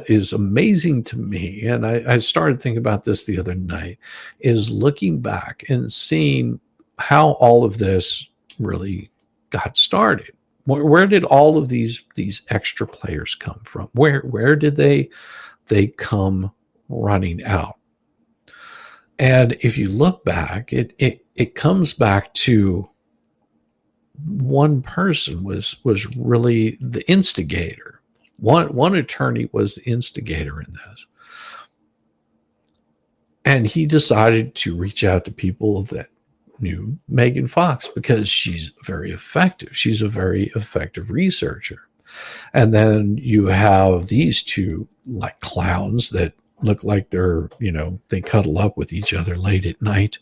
is amazing to me, and I started thinking about this the other night, is looking back and seeing how all of this really got started. Where did all of these extra players come from? Where did they come running out? And if you look back, it comes back to one person was really the instigator. One attorney was the instigator in this. And he decided to reach out to people that knew Megan Fox because she's very effective. She's a very effective researcher. And then you have these two like clowns that look like they're, they cuddle up with each other late at night,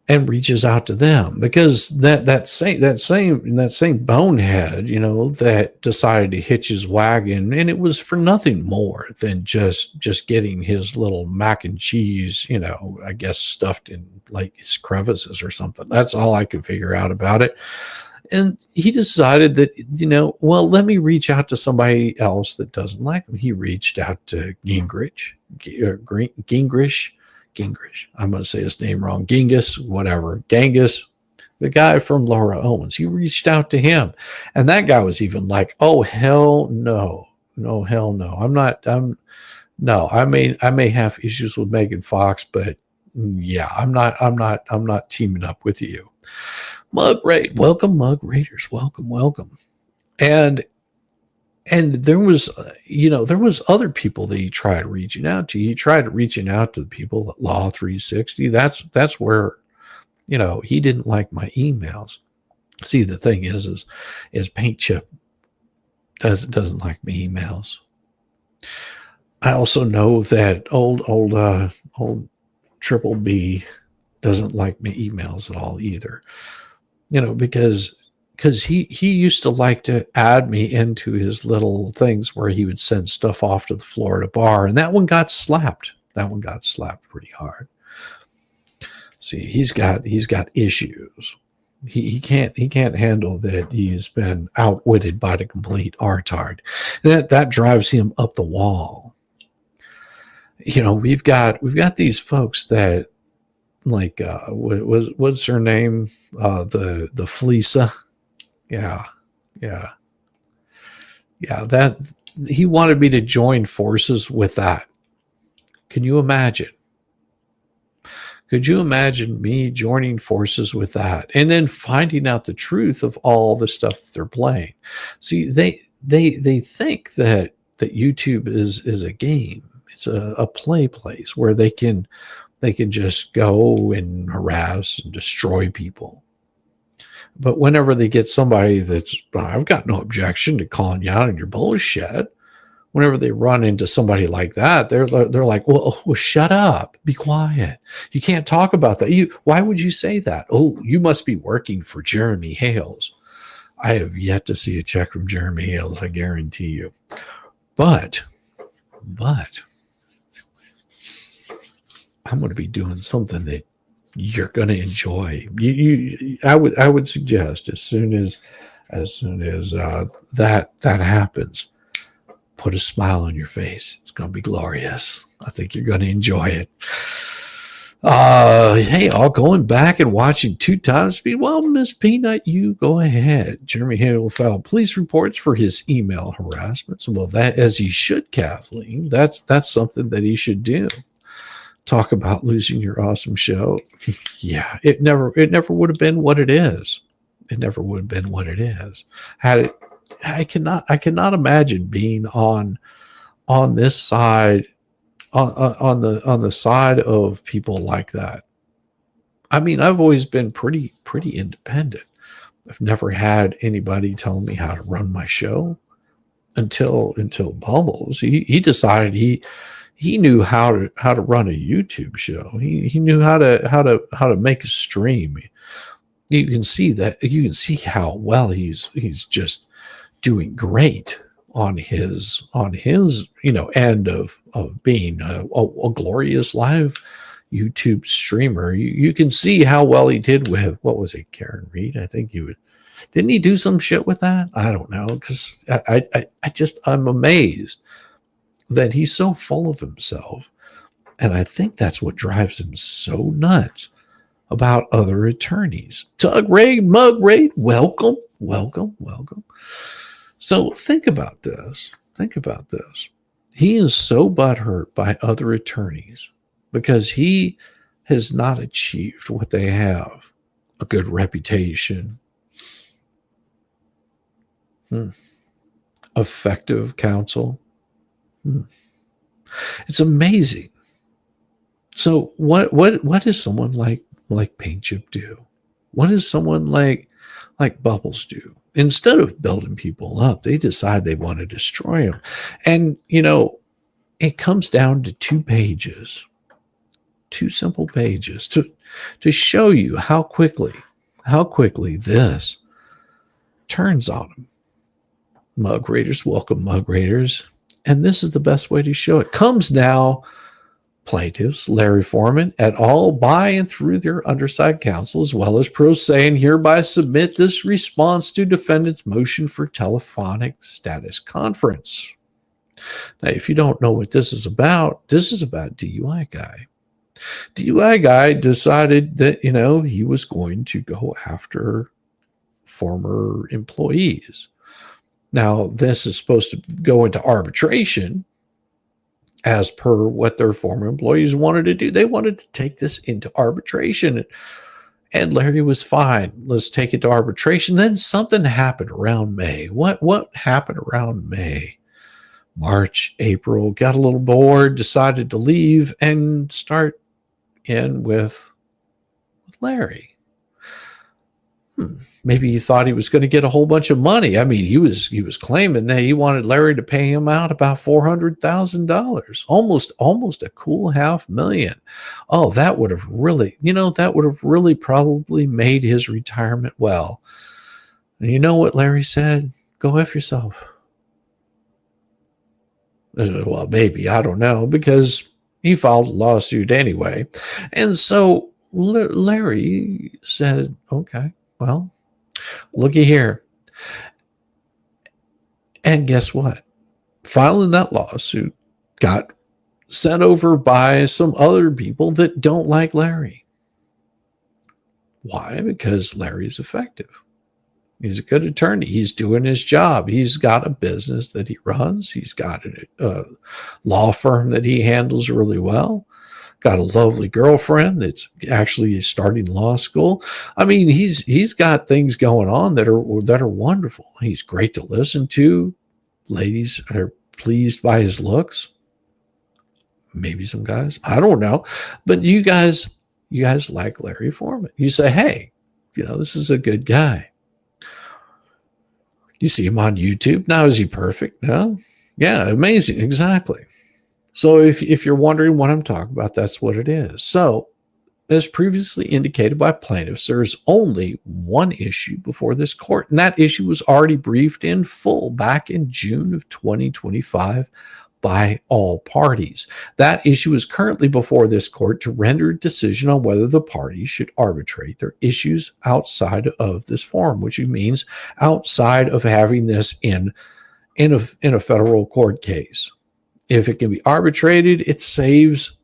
and reaches out to them because that same bonehead, that decided to hitch his wagon, and it was for nothing more than just getting his little mac and cheese, I guess stuffed in like his crevices or something. That's all I could figure out about it. And he decided that, let me reach out to somebody else that doesn't like him. He reached out to Gingrich. I'm going to say his name wrong. Genghis, the guy from Laura Owens. He reached out to him. And that guy was even like, oh, hell no. No, hell no. I may have issues with Megan Fox, but yeah, I'm not teaming up with you. Welcome, Mug Raiders. Welcome. And there was, there was other people that he tried reaching out to. He tried reaching out to the people at Law 360. That's where, he didn't like my emails. See, the thing is Paint Chip doesn't like my emails. I also know that old Triple B doesn't like my emails at all either. Because he used to like to add me into his little things where he would send stuff off to the Florida bar, and that one got slapped. Pretty hard. See, he's got issues. He can't handle that he's been outwitted by the complete artard. That drives him up the wall. We've got these folks that, like, what's her name? The Fleesa. Yeah. That he wanted me to join forces with that. Can you imagine? Could you imagine me joining forces with that and then finding out the truth of all the stuff that they're playing? See, they think that YouTube is a game. It's a play place where they can just go and harass and destroy people. But whenever they get somebody that's, I've got no objection to calling you out on your bullshit. whenever they run into somebody like that, they're like, well, shut up, be quiet. You can't talk about that. Why would you say that? Oh, you must be working for Jeremy Hales. I have yet to see a check from Jeremy Hales, I guarantee you. But I'm going to be doing something that you're going to enjoy. I would suggest as soon as that happens, put a smile on your face. It's going to be glorious. I think you're going to enjoy it. Hey, all going back and watching 2 times speed. Well, Miss Peanut, you go ahead. Jeremy Hale filed police reports for his email harassments. Well, that, as he should, Kathleen. That's something that he should do. Talk about losing your awesome show. Yeah, it never would have been what it is. It never would have been what it is. I cannot imagine being on this side, on the side of people like that. I mean, I've always been pretty independent. I've never had anybody tell me how to run my show until Bubbles. He decided he knew how to run a YouTube show. He knew how to make a stream. You can see that. You can see how well he's just doing great on his end of being a glorious live YouTube streamer. You can see how well he did with, what was it, Karen Reed? I think didn't he do some shit with that? I don't know, because I'm amazed that he's so full of himself, and I think that's what drives him so nuts about other attorneys. Tug Ray, Mug Ray, welcome. So think about this. He is so butthurt by other attorneys because he has not achieved what they have: a good reputation, effective counsel. It's amazing. So what does someone like Paint Chip do? What does someone like Bubbles do? Instead of building people up, they decide they want to destroy them. And it comes down to 2 pages, 2 simple pages to show you how quickly this turns on them. Mug Raiders, welcome, Mug Raiders. And this is the best way to show it. Comes now, plaintiffs, Larry Foreman, et al., by and through their undersigned counsel, as well as pro se, and hereby submit this response to defendant's motion for telephonic status conference. Now, if you don't know what this is about DUI guy. DUI guy decided that, he was going to go after former employees. Now, this is supposed to go into arbitration as per what their former employees wanted to do. They wanted to take this into arbitration. And Larry was fine. Let's take it to arbitration. Then something happened around May. What happened around May? March, April, got a little bored, decided to leave and start in with Larry. Maybe he thought he was going to get a whole bunch of money. I mean, he was claiming that he wanted Larry to pay him out about $400,000, almost a cool $500,000. Oh, that would have really probably made his retirement well. And you know what Larry said? Go F yourself. Well, maybe, I don't know, because he filed a lawsuit anyway. And so Larry said, okay, well, looky here. And guess what? Filing that lawsuit got sent over by some other people that don't like Larry. Why? Because Larry's effective. He's a good attorney. He's doing his job. He's got a business that he runs. He's got a law firm that he handles really well. Got a lovely girlfriend that's actually starting law school. I mean, he's got things going on that are wonderful. He's great to listen to. Ladies are pleased by his looks. Maybe some guys, I don't know, but you guys like Larry Foreman. You say, hey, this is a good guy. You see him on YouTube. Now, is he perfect? No. Yeah, amazing. Exactly. So if you're wondering what I'm talking about, that's what it is. So as previously indicated by plaintiffs, there's only one issue before this court, and that issue was already briefed in full back in June of 2025 by all parties. That issue is currently before this court to render a decision on whether the parties should arbitrate their issues outside of this forum, which means outside of having this in a federal court case. If it can be arbitrated, it saves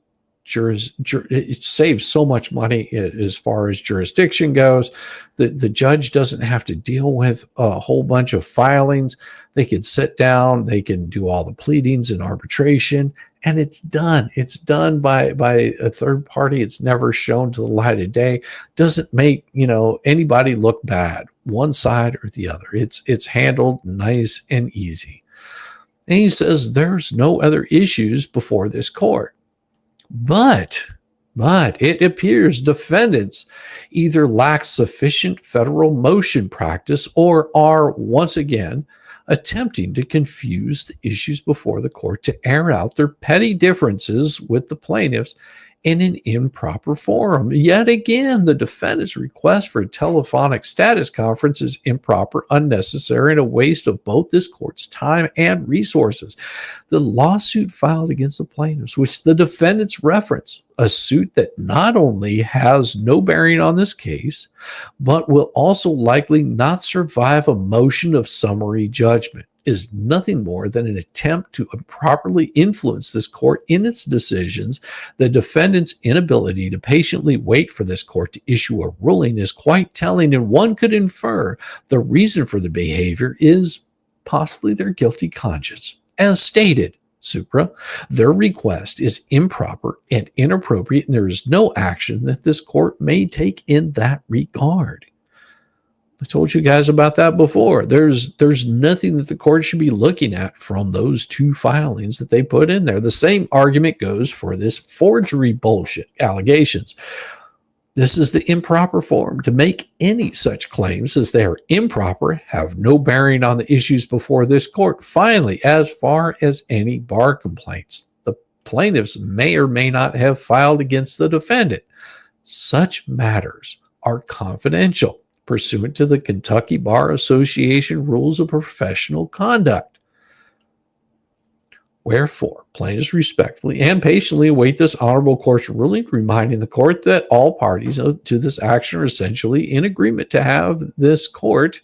it saves so much money as far as jurisdiction goes. The judge doesn't have to deal with a whole bunch of filings. They can sit down, they can do all the pleadings and arbitration, and it's done. It's done by a third party. It's never shown to the light of day. Doesn't make anybody look bad, one side or the other. It's handled nice and easy. And he says there's no other issues before this court. But it appears defendants either lack sufficient federal motion practice or are once again attempting to confuse the issues before the court to air out their petty differences with the plaintiffs in an improper forum. Yet again, the defendant's request for a telephonic status conference is improper, unnecessary, and a waste of both this court's time and resources. The lawsuit filed against the plaintiffs, which the defendants reference, a suit that not only has no bearing on this case, but will also likely not survive a motion of summary judgment, is nothing more than an attempt to improperly influence this court in its decisions. The defendant's inability to patiently wait for this court to issue a ruling is quite telling, and one could infer the reason for the behavior is possibly their guilty conscience. As stated, supra, their request is improper and inappropriate, and there is no action that this court may take in that regard. I told you guys about that before. There's nothing that the court should be looking at from those two filings that they put in there. The same argument goes for this forgery bullshit allegations. This is the improper forum to make any such claims, as they are improper, have no bearing on the issues before this court. Finally, as far as any bar complaints, the plaintiffs may or may not have filed against the defendant. Such matters are confidential, pursuant to the Kentucky Bar Association rules of professional conduct. Wherefore, plaintiffs respectfully and patiently await this honorable court's ruling, reminding the court that all parties to this action are essentially in agreement to have this court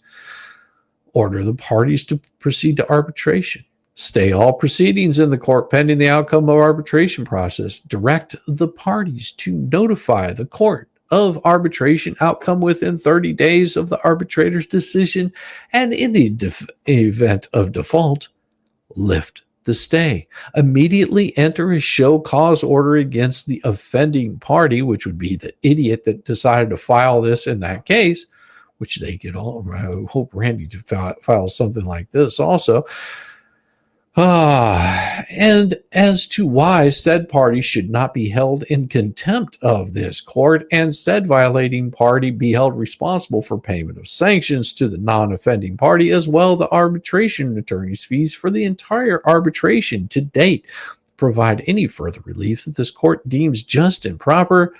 order the parties to proceed to arbitration, stay all proceedings in the court pending the outcome of arbitration process, direct the parties to notify the court of arbitration outcome within 30 days of the arbitrator's decision, and in the event of default, lift the stay. Immediately enter a show cause order against the offending party, which would be the idiot that decided to file this in that case, which they could all. I hope Randy to file something like this also. And as to why said party should not be held in contempt of this court, and said violating party be held responsible for payment of sanctions to the non-offending party, as well the arbitration attorney's fees for the entire arbitration to date, provide any further relief that this court deems just and proper,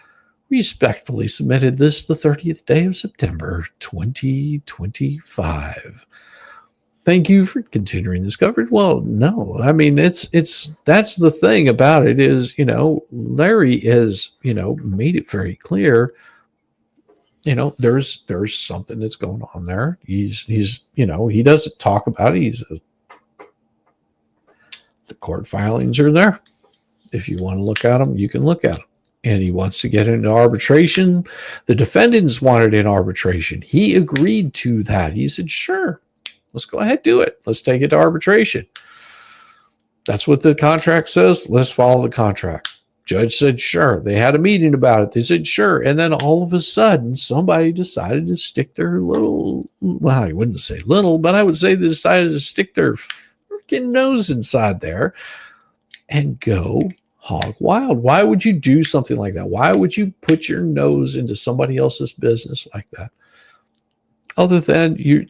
respectfully submitted this the 30th day of September 2025. Thank you for continuing this coverage. Well, no, I mean, it's that's the thing about it is, Larry has, made it very clear, there's something that's going on there. He's he doesn't talk about it. The court filings are there. If you want to look at them, you can look at them. And he wants to get into arbitration. The defendants wanted in arbitration. He agreed to that. He said, sure. Let's go ahead, do it. Let's take it to arbitration. That's what the contract says. Let's follow the contract. Judge said, sure. They had a meeting about it. They said, sure. And then all of a sudden, somebody decided to stick their little, well, I wouldn't say little, but I would say they decided to stick their freaking nose inside there and go hog wild. Why would you do something like that? Why would you put your nose into somebody else's business like that? other than you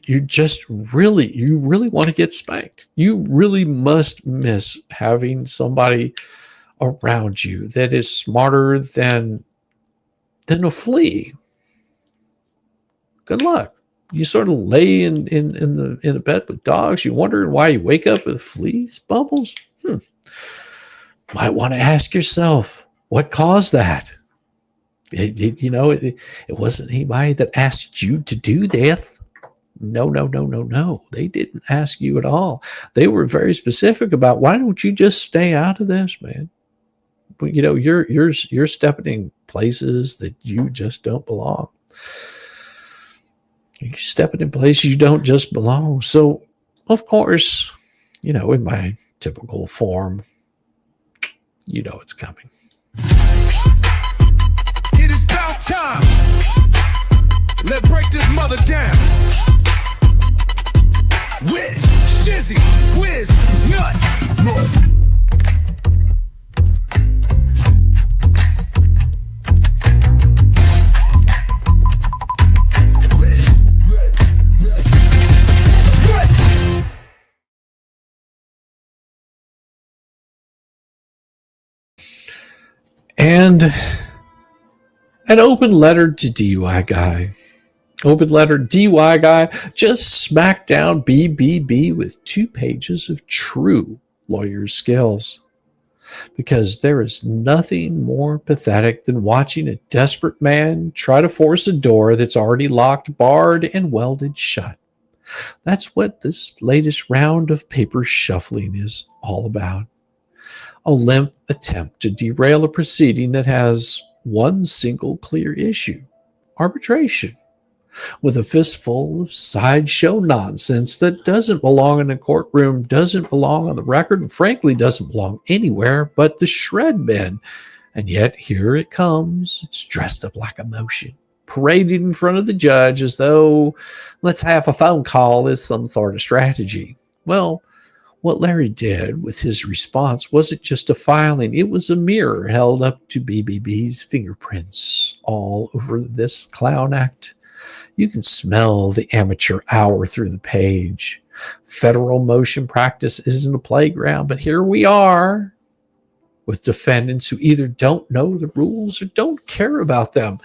really want to get spanked. You really must miss having somebody around you that is smarter than a flea. Good luck. You sort of lay in a bed with dogs. You wondering why you wake up with fleas, Bubbles? Might want to ask yourself what caused that. It wasn't anybody that asked you to do this. No. They didn't ask you at all. They were very specific about, why don't you just stay out of this, man? But you're stepping in places that you just don't belong. You're stepping in places you don't just belong. So, of course, in my typical form, it's coming. It is about time. Let's break this mother down. With Shizzywhiznut. And an open letter to DUI guy. Open letter, DUI guy just smacked down BBB with 2 pages of true lawyer skills. Because there is nothing more pathetic than watching a desperate man try to force a door that's already locked, barred, and welded shut. That's what this latest round of paper shuffling is all about. A limp attempt to derail a proceeding that has one single clear issue: arbitration, with a fistful of sideshow nonsense that doesn't belong in a courtroom, doesn't belong on the record, and frankly doesn't belong anywhere but the shred bin. And yet here it comes. It's dressed up like emotion, paraded in front of the judge as though let's have a phone call is some sort of strategy. Well, what Larry did with his response wasn't just a filing. It was a mirror held up to BBB's fingerprints all over this clown act. You can smell the amateur hour through the page. Federal motion practice isn't a playground, but here we are with defendants who either don't know the rules or don't care about them,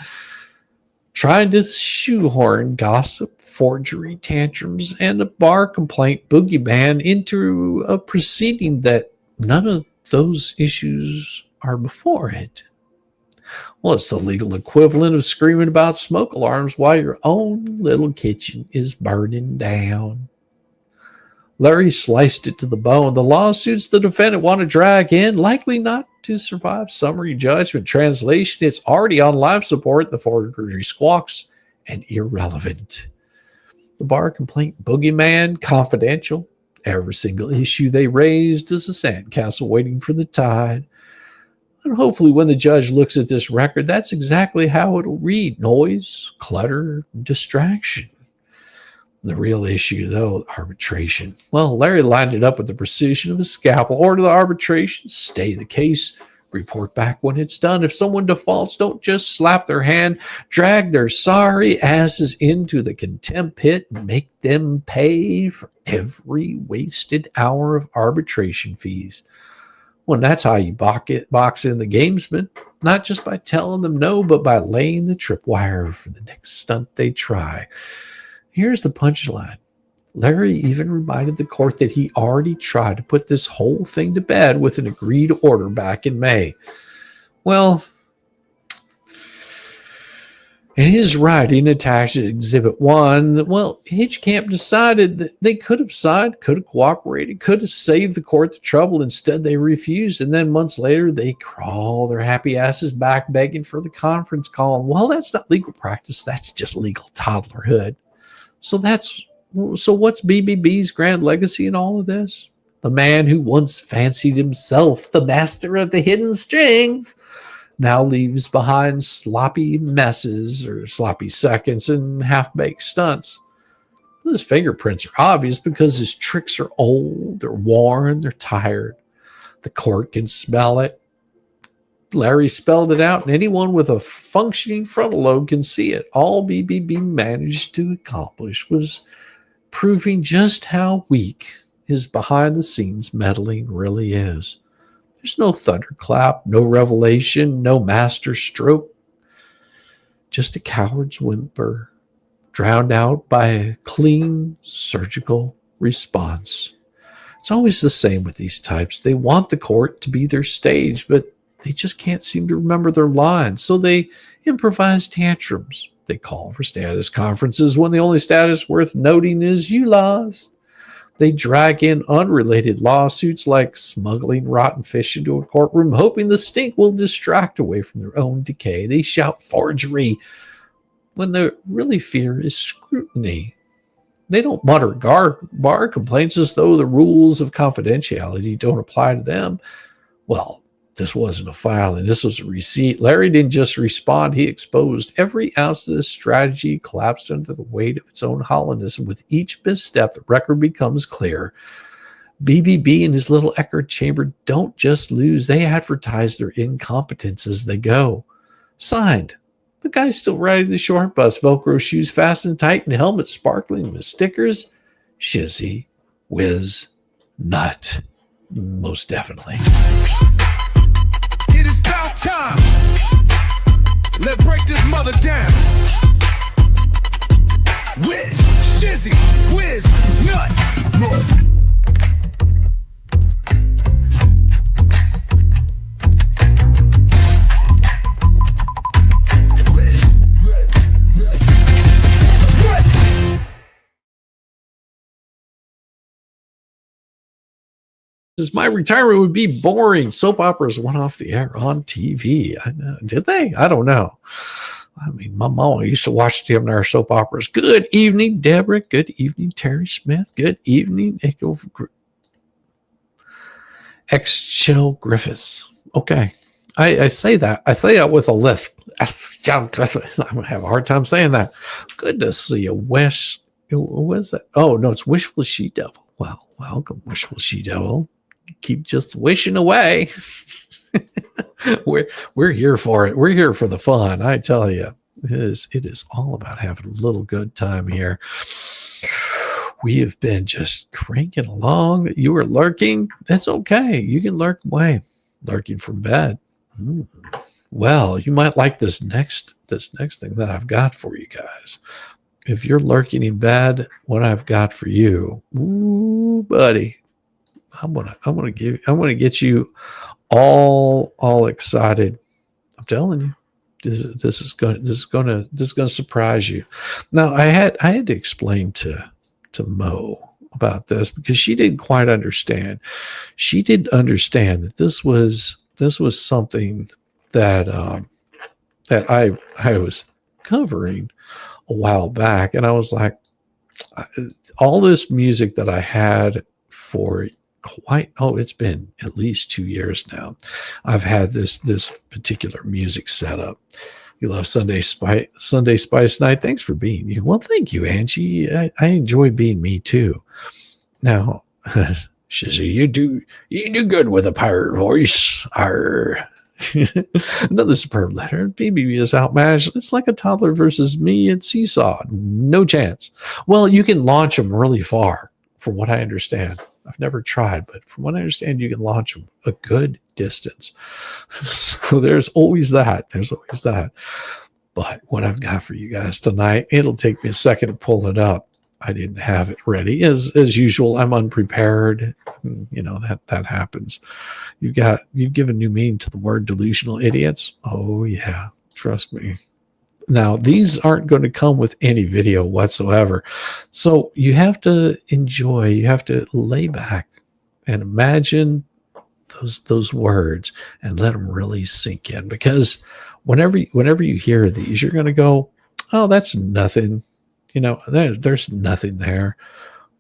trying to shoehorn gossip, forgery, tantrums, and a bar complaint boogeyman into a proceeding that none of those issues are before it. Well, it's the legal equivalent of screaming about smoke alarms while your own little kitchen is burning down. Larry sliced it to the bone. The lawsuits the defendant want to drag in, likely not to survive summary judgment. Translation, it's already on life support. The forgery squawks and irrelevant. The bar complaint boogeyman, confidential. Every single issue they raised is a sandcastle waiting for the tide. And hopefully when the judge looks at this record, that's exactly how it'll read: noise, clutter, distraction. The real issue, though, arbitration. Well, Larry lined it up with the precision of a scalpel. Order the arbitration, stay the case, report back when it's done. If someone defaults, don't just slap their hand, drag their sorry asses into the contempt pit and make them pay for every wasted hour of arbitration fees. Well, that's how you box in the gamesman, not just by telling them no, but by laying the tripwire for the next stunt they try. Here's the punchline. Larry even reminded the court that he already tried to put this whole thing to bed with an agreed order back in May. Well, in his writing attached to Exhibit 1, well, Hitchcamp decided that they could have signed, could have cooperated, could have saved the court the trouble. Instead, they refused. And then months later, they crawl their happy asses back begging for the conference call. And, well, that's not legal practice. That's just legal toddlerhood. So what's BBB's grand legacy in all of this? The man who once fancied himself the master of the hidden strings now leaves behind sloppy messes or sloppy seconds and half-baked stunts. His fingerprints are obvious because his tricks are old, they're worn, they're tired. The court can smell it. Larry spelled it out, and anyone with a functioning frontal lobe can see it. All BBB managed to accomplish was proving just how weak his behind-the-scenes meddling really is. There's no thunderclap, no revelation, no master stroke. Just a coward's whimper, drowned out by a clean surgical response. It's always the same with these types. They want the court to be their stage, but they just can't seem to remember their lines, so they improvise tantrums. They call for status conferences when the only status worth noting is you lost. They drag in unrelated lawsuits like smuggling rotten fish into a courtroom, hoping the stink will distract away from their own decay. They shout forgery when the really fear is scrutiny. They don't mutter bar complaints as though the rules of confidentiality don't apply to them. Well, this wasn't a filing. This was a receipt. Larry didn't just respond. He exposed every ounce of this strategy, collapsed under the weight of its own hollowness. And with each misstep, the record becomes clear. BBB and his little echo chamber don't just lose. They advertise their incompetence as they go. Signed, the guy's still riding the short bus, Velcro shoes fastened tight and helmet sparkling with stickers. Shizzywhiznut. Most definitely. It is about time. Let's break this mother down. With Shizzywhiznut. My retirement would be boring. Soap operas went off the air on TV. I know. Did they? I don't know. I mean, my mom used to watch the damn soap operas. Good evening, Deborah. Good evening, Terry Smith. Good evening, X-Shell Griffiths. Okay. I say that. I say that with a lift. I'm going to have a hard time saying that. Good to see you, Wish. What is that? Oh, no, it's Wishful She-Devil. Well, welcome, Wishful She-Devil. Keep just wishing away. We're here for it. We're here for the fun. I tell you, it is all about having a little good time here. We have been just cranking along. You were lurking. That's okay. You can lurk away. Lurking from bed. Well, you might like this next thing that I've got for you guys. If you're lurking in bed, what I've got for you, ooh, buddy, I'm gonna get you all excited. I'm telling you, this is gonna surprise you. Now, I had to explain to Mo about this because she didn't quite understand. She didn't understand that this was something that I was covering a while back, and I was like, all this music that I had for it's been at least 2 years now. I've had this particular music setup. You love Sunday Spice Night. Thanks for being you. Well, thank you, Angie. I enjoy being me too. Now, Shizzy, you do good with a pirate voice. Arr. Another superb letter. BBB is outmatched. It's like a toddler versus me at Seesaw. No chance. Well, you can launch them really far, from what I understand. I've never tried, but from what I understand, you can launch them a good distance. So there's always that. But what I've got for you guys tonight, it'll take me a second to pull it up. I didn't have it ready. As usual, I'm unprepared. You know, that happens. You've given new meaning to the word delusional idiots. Oh yeah, trust me. Now, these aren't going to come with any video whatsoever. So you have to enjoy, you have to lay back and imagine those words and let them really sink in, because whenever you hear these, you're going to go, oh, that's nothing. You know, there's nothing there,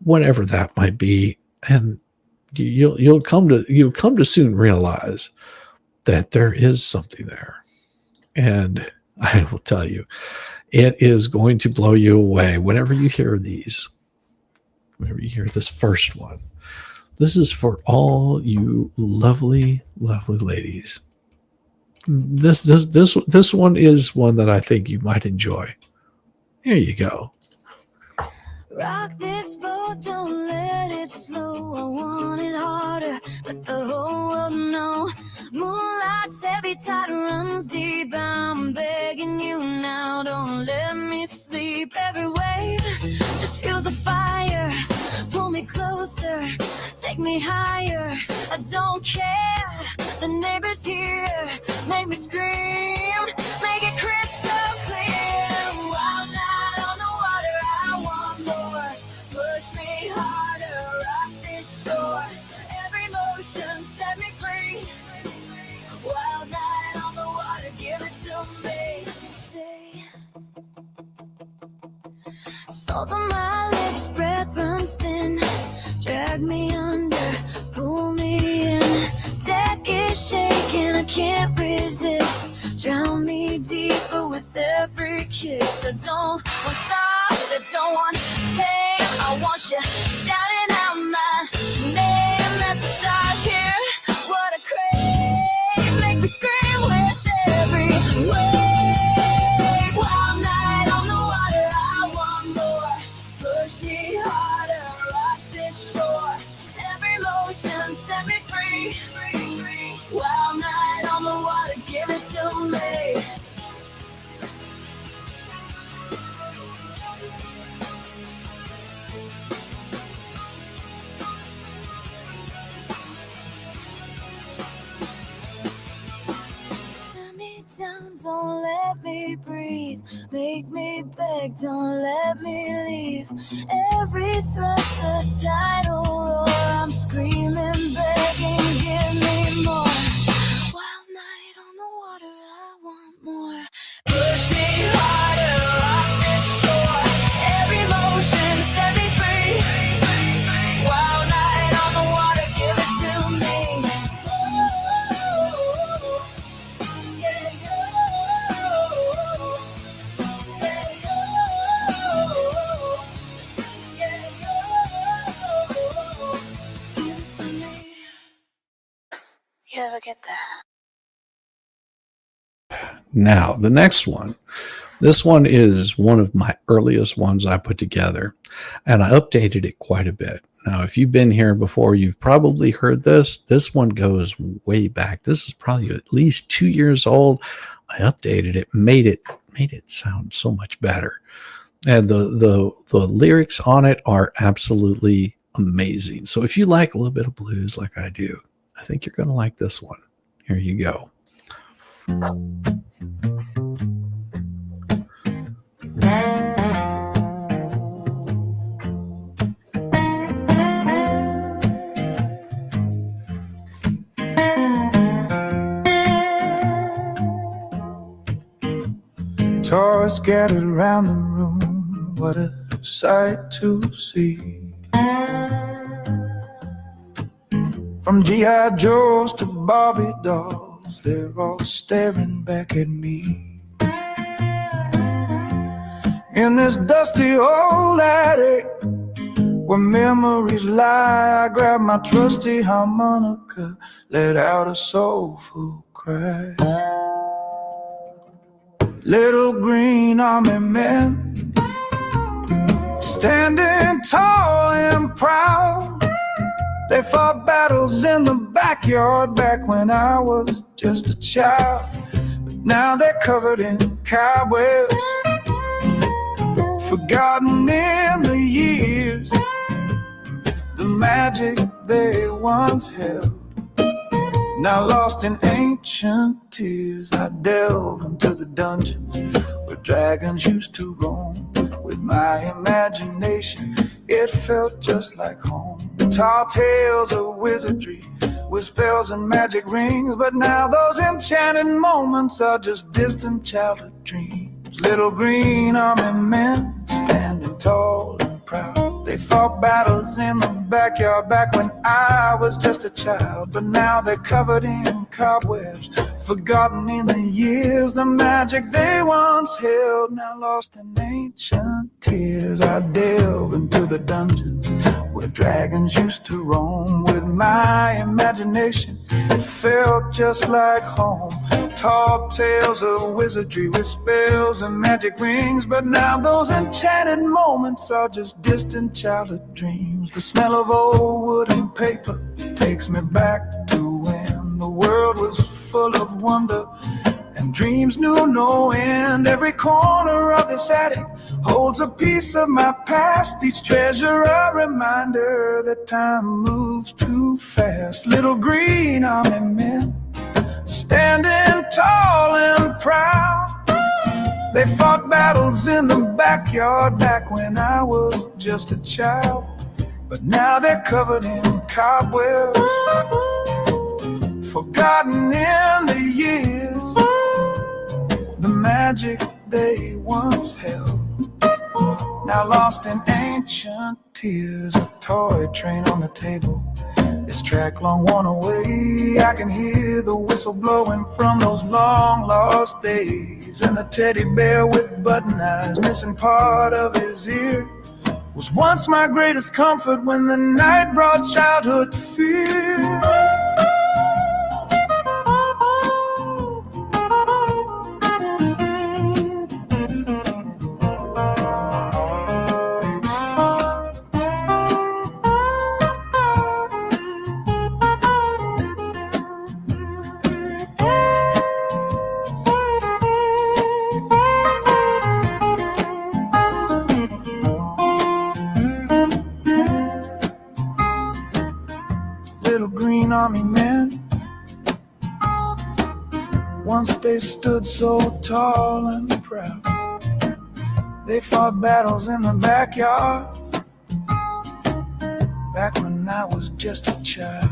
whatever that might be. And you'll come to soon realize that there is something there. And I will tell you, it is going to blow you away whenever you hear these. Whenever you hear this first one. This is for all you lovely, lovely ladies. this one is one that I think you might enjoy. Here you go. Rock this boat, don't let it slow. I want it harder, let the whole world know. Moonlight's heavy, tide runs deep. I'm begging you now, don't let me sleep. Every wave just feels a fire. Pull me closer, take me higher. I don't care, the neighbors here make me scream. Make it crystal clear. Wild night on the water, I want more. Push me harder, rock this shore. Every motion set me free. Wild night on the water, give it to me. Say, salt on my lips, breath runs thin. Drag me under, pull me in. Deck is shaking, I can't resist. Drown me deeper with every kiss. I don't want soft, I don't want tame. I want you shouting out my name. Let the stars hear what I crave. Make me scream with every wave. Wild night on the water, I want more. Push me harder, rock this shore. Every motion set me free. Wild night on the water, give it to me. Set me down, don't let me breathe. Make me beg, don't let me leave. Every thrust a tidal roar. I'm screaming, begging, give me more. Wild night on the water, I want more. Push me harder, rock this shore. Every motion set me free. Wild night on the water, give it to me. Oh, yeah, give it to me. You ever get that? Now, the next one. This one is one of my earliest ones I put together, and I updated it quite a bit. Now, if you've been here before, you've probably heard this. This one goes way back. This is probably at least 2 years old. I updated it, made it sound so much better. And the lyrics on it are absolutely amazing. So if you like a little bit of blues like I do, I think you're going to like this one. Here you go. Toys scattered around the room, what a sight to see. From G.I. Joes to Barbie dolls, they're all staring back at me. In this dusty old attic where memories lie, I grab my trusty harmonica, let out a soulful cry. Little green army men, standing tall and proud. They fought battles in the backyard back when I was just a child. But now they're covered in cobwebs, forgotten in the years. The magic they once held, now lost in ancient tears. I delve into the dungeons where dragons used to roam. With my imagination, it felt just like home. Tall tales of wizardry with spells and magic rings, but now those enchanted moments are just distant childhood dreams. Little green army men, standing tall and proud. They fought battles in the backyard back when I was just a child. But now they're covered in cobwebs, forgotten in the years. The magic they once held, now lost in ancient tears. I delve into the dungeons where dragons used to roam. With my imagination, it felt just like home. Tall tales of wizardry with spells and magic rings, but now those enchanted moments are just distant childhood dreams. The smell of old wood and paper takes me back to when the world was full of wonder and dreams knew no end. Every corner of this attic holds a piece of my past, each treasure a reminder that time moves too fast. Little green army men, standing tall and proud, they fought battles in the backyard back when I was just a child. But now they're covered in cobwebs, forgotten in the years, the magic they once held, now lost in ancient tears. A toy train on the table, this track long worn away. I can hear the whistle blowing from those long lost days, and the teddy bear with button eyes missing part of his ear was once my greatest comfort when the night brought childhood fear. Army men, once they stood so tall and proud, they fought battles in the backyard back when I was just a child.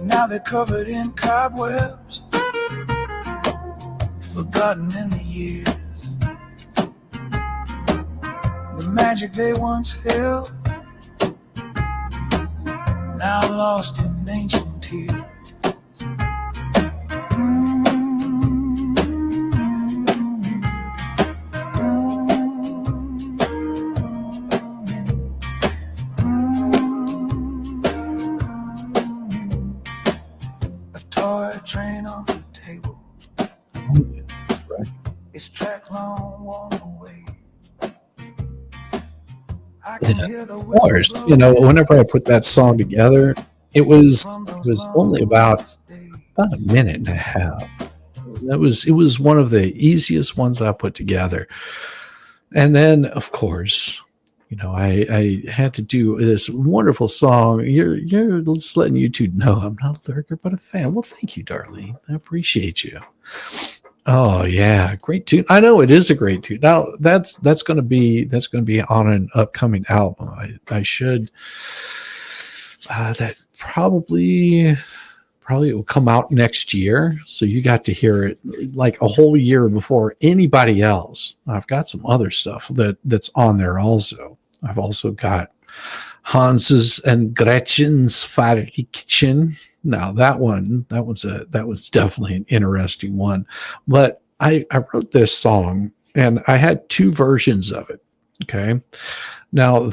Now they're covered in cobwebs, forgotten in the years, the magic they once held, now lost in ancient tears. Train on the table, it's track long worn away. Yeah, of course. You know, whenever I put that song together, it was only about a minute and a half. It was one of the easiest ones I put together. And then, of course, you know, I had to do this wonderful song. You're just letting you two know I'm not a lurker, but a fan. Well, thank you, Darlene. I appreciate you. Oh yeah, great tune. I know it is a great tune. Now that's going to be on an upcoming album. I should that probably it will come out next year. So you got to hear it like a whole year before anybody else. I've got some other stuff that's on there also. I've also got Hans's and Gretchen's Fiery Kitchen. Now that was definitely an interesting one. But I wrote this song and I had two versions of it. Okay. Now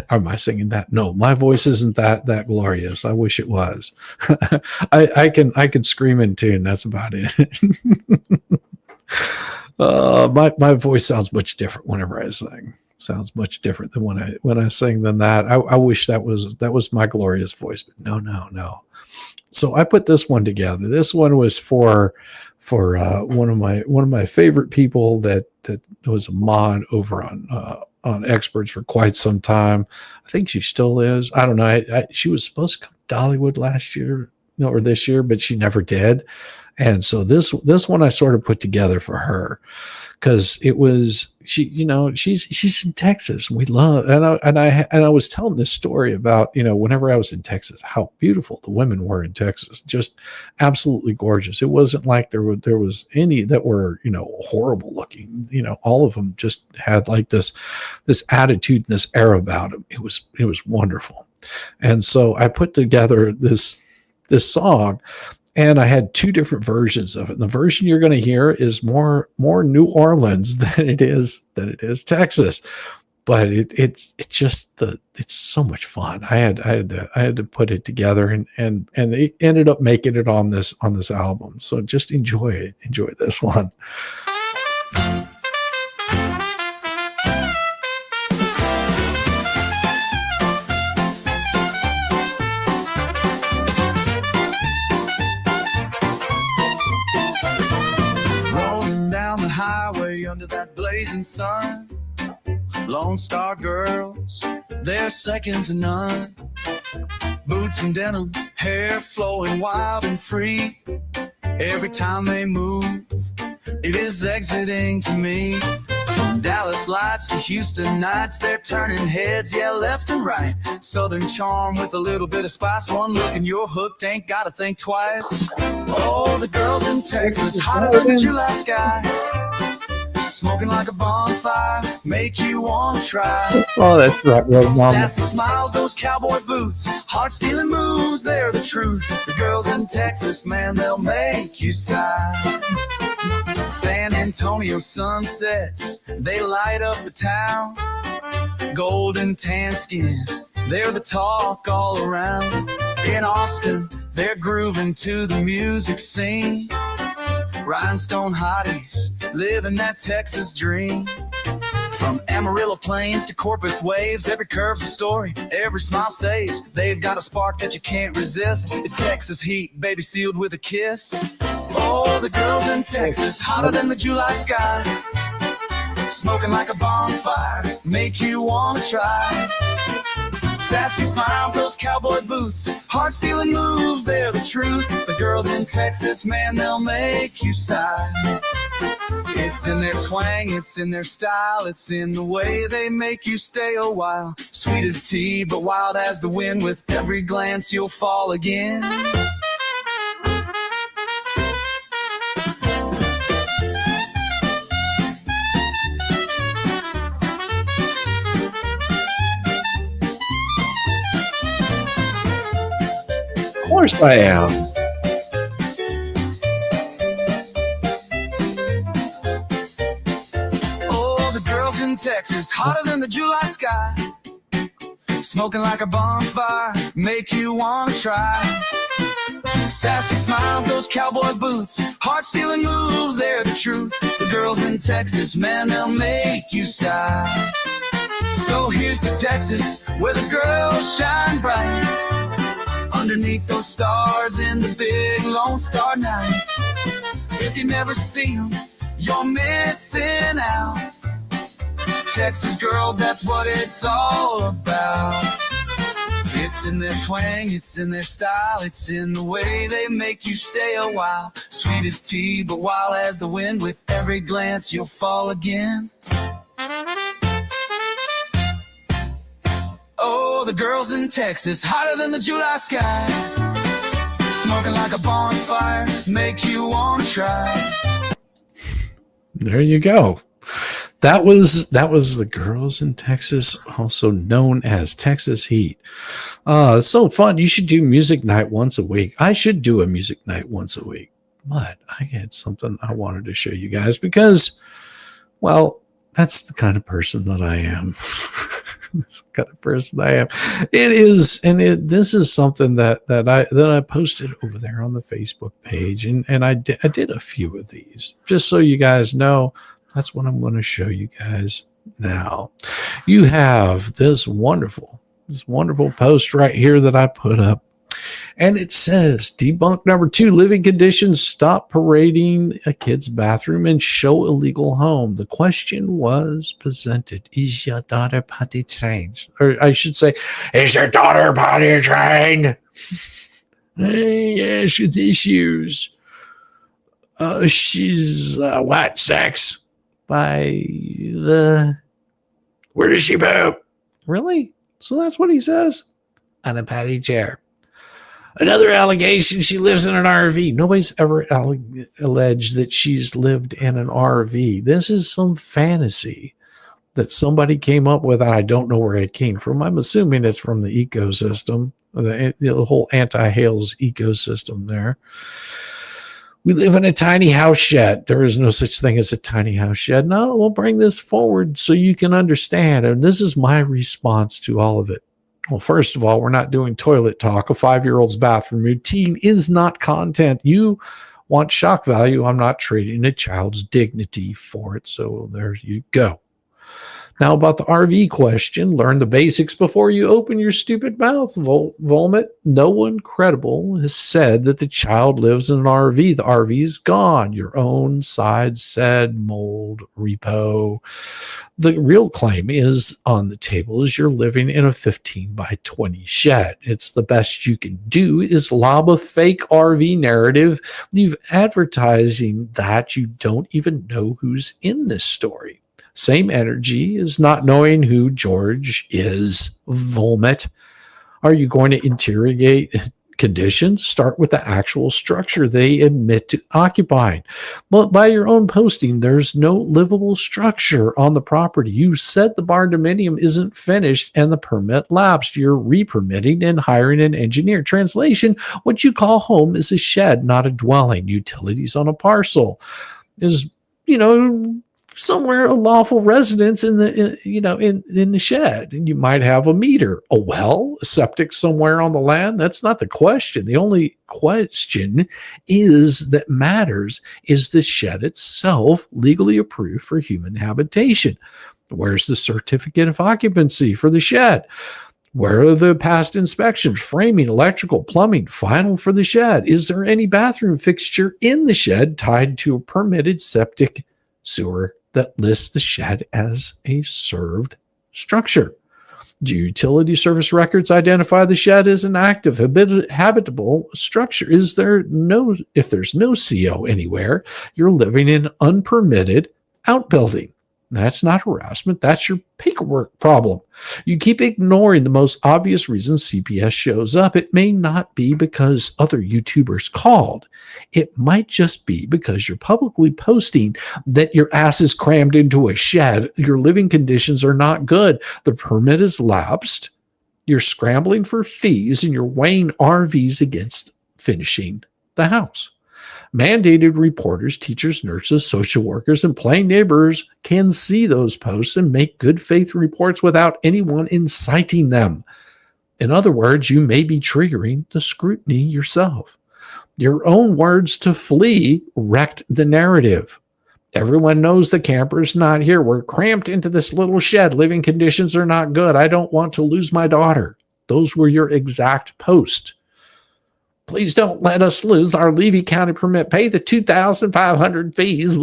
am I singing that? No, my voice isn't that glorious. I wish it was. I can scream in tune. That's about it. My voice sounds much different whenever I sing. Sounds much different than when I sing than that. I wish that was my glorious voice, but no. So I put this one together. This one was for one of my favorite people that was a mod over on Experts for quite some time. I think she still is. I don't know. She was supposed to come to Dollywood last year or this year, but she never did. And so this one I sort of put together for her, because it was, she, you know, she's in Texas. We love, and I was telling this story about, you know, whenever I was in Texas, how beautiful the women were in Texas, just absolutely gorgeous. It wasn't like there was any that were, you know, horrible looking. You know, all of them just had like this attitude and this air about them. It was wonderful. And so I put together this song, and I had two different versions of it. And the version you're going to hear is more New Orleans than it is Texas, but it's so much fun. I had to put it together, and they ended up making it on this album. So just enjoy this one. Under that blazing sun, Lone Star girls, they're second to none. Boots and denim, hair flowing wild and free. Every time they move, it is exiting to me. From Dallas lights to Houston nights, they're turning heads, yeah, left and right. Southern charm with a little bit of spice. One look and you're hooked, ain't gotta think twice. Oh, the girls in Texas, hotter than the July sky. Smoking like a bonfire, make you want to try. Oh, that's right, Mama. Sassy smiles, those cowboy boots, heart-stealing moves, they're the truth. The girls in Texas, man, they'll make you sigh. San Antonio sunsets, they light up the town. Golden tan skin, they're the talk all around. In Austin, they're grooving to the music scene. Rhinestone hotties, living that Texas dream. From Amarillo Plains to Corpus waves, every curve's a story, every smile saves. They've got a spark that you can't resist. It's Texas heat, baby, sealed with a kiss. Oh, the girls in Texas, hotter than the July sky. Smoking like a bonfire, make you want to try. Sassy smiles, those cowboy boots, heart-stealing moves, they're the truth. The girls in Texas, man, they'll make you sigh. It's in their twang, it's in their style, it's in the way they make you stay a while. Sweet as tea, but wild as the wind, with every glance you'll fall again. Of course I am. Oh, the girls in Texas, hotter than the July sky. Smoking like a bonfire, make you want to try. Sassy smiles, those cowboy boots, heart-stealing moves, they're the truth. The girls in Texas, man, they'll make you sigh. So here's to Texas, where the girls shine bright. Underneath those stars in the big Lone Star night. If you never see them, you're missing out. Texas girls, that's what it's all about. It's in their twang, it's in their style, it's in the way they make you stay a while. Sweet as tea, but wild as the wind, with every glance you'll fall again. Oh, the girls in Texas, hotter than the July sky. Smoking like a bonfire, make you want to try. There you go. That was the girls in Texas, also known as Texas Heat. It's so fun. You should do music night once a week. I should do a music night once a week. But I had something I wanted to show you guys because, well, that's the kind of person that I am. That's the kind of person I am. It is, and this is something that I posted over there on the Facebook page, and I did a few of these just so you guys know. That's what I'm going to show you guys now. You have this wonderful post right here that I put up. And it says, debunk number 2, living conditions, stop parading a kid's bathroom and show illegal home. The question was presented, is your daughter potty trained? Or I should say, is your daughter potty trained? Yeah, she has issues. She's white sex by the. Where does she poop? Really? So that's what he says? On a patty chair. Another allegation, she lives in an RV. Nobody's ever alleged that she's lived in an RV. This is some fantasy that somebody came up with, and I don't know where it came from. I'm assuming it's from the ecosystem, the whole anti-Hales ecosystem there. We live in a tiny house shed. There is no such thing as a tiny house shed. No, we'll bring this forward so you can understand. And this is my response to all of it. Well, first of all, we're not doing toilet talk. A 5-year-old's bathroom routine is not content. You want shock value. I'm not trading a child's dignity for it. So there you go. Now about the RV question, learn the basics before you open your stupid mouth, Volmit. No one credible has said that the child lives in an RV. The RV is gone. Your own side said mold repo. The real claim is on the table is you're living in a 15 by 20 shed. It's the best you can do is lob a fake RV narrative. You've advertising that you don't even know who's in this story. Same energy as not knowing who George is, Volmit. Are you going to interrogate conditions? Start with the actual structure they admit to occupying. But by your own posting, there's no livable structure on the property. You said the barn dominium isn't finished and the permit lapsed. You're re-permitting and hiring an engineer. Translation, what you call home is a shed, not a dwelling. Utilities on a parcel is, somewhere a lawful residence in the shed, and you might have a meter, a well, a septic somewhere on the land. That's not the question. The only question that matters is the shed itself legally approved for human habitation. Where's the certificate of occupancy for the shed? Where are the past inspections, framing, electrical, plumbing, final for the shed? Is there any bathroom fixture in the shed tied to a permitted septic sewer that lists the shed as a served structure? Do utility service records identify the shed as an active habitable structure? If there's no CO anywhere, you're living in an unpermitted outbuilding. That's not harassment. That's your paperwork problem. You keep ignoring the most obvious reason CPS shows up. It may not be because other YouTubers called. It might just be because you're publicly posting that your ass is crammed into a shed. Your living conditions are not good. The permit is lapsed. You're scrambling for fees and you're weighing RVs against finishing the house. Mandated reporters, teachers, nurses, social workers, and plain neighbors can see those posts and make good faith reports without anyone inciting them. In other words, you may be triggering the scrutiny yourself. Your own words to flee wrecked the narrative. Everyone knows the camper's not here. We're cramped into this little shed. Living conditions are not good. I don't want to lose my daughter. Those were your exact posts. Please don't let us lose our Levy County permit. Pay the $2,500 fees.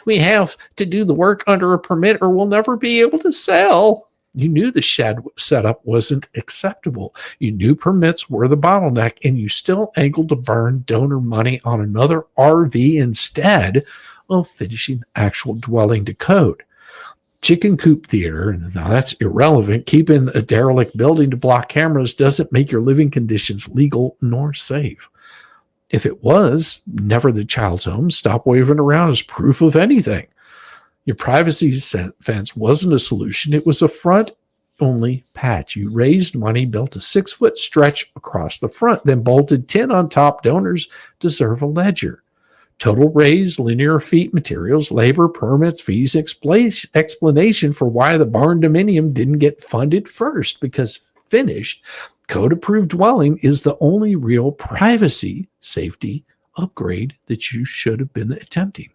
We have to do the work under a permit or we'll never be able to sell. You knew the shed setup wasn't acceptable. You knew permits were the bottleneck, and you still angled to burn donor money on another RV instead of finishing the actual dwelling to code. Chicken coop theater, now that's irrelevant. Keeping a derelict building to block cameras doesn't make your living conditions legal nor safe. If it was, never the child's home. Stop waving around as proof of anything. Your privacy fence wasn't a solution. It was a front-only patch. You raised money, built a 6-foot stretch across the front, then bolted 10 on top. Donors deserve a ledger. Total raised, linear feet, materials, labor, permits, fees, explanation for why the barn dominium didn't get funded first, because finished, code-approved dwelling is the only real privacy safety upgrade that you should have been attempting.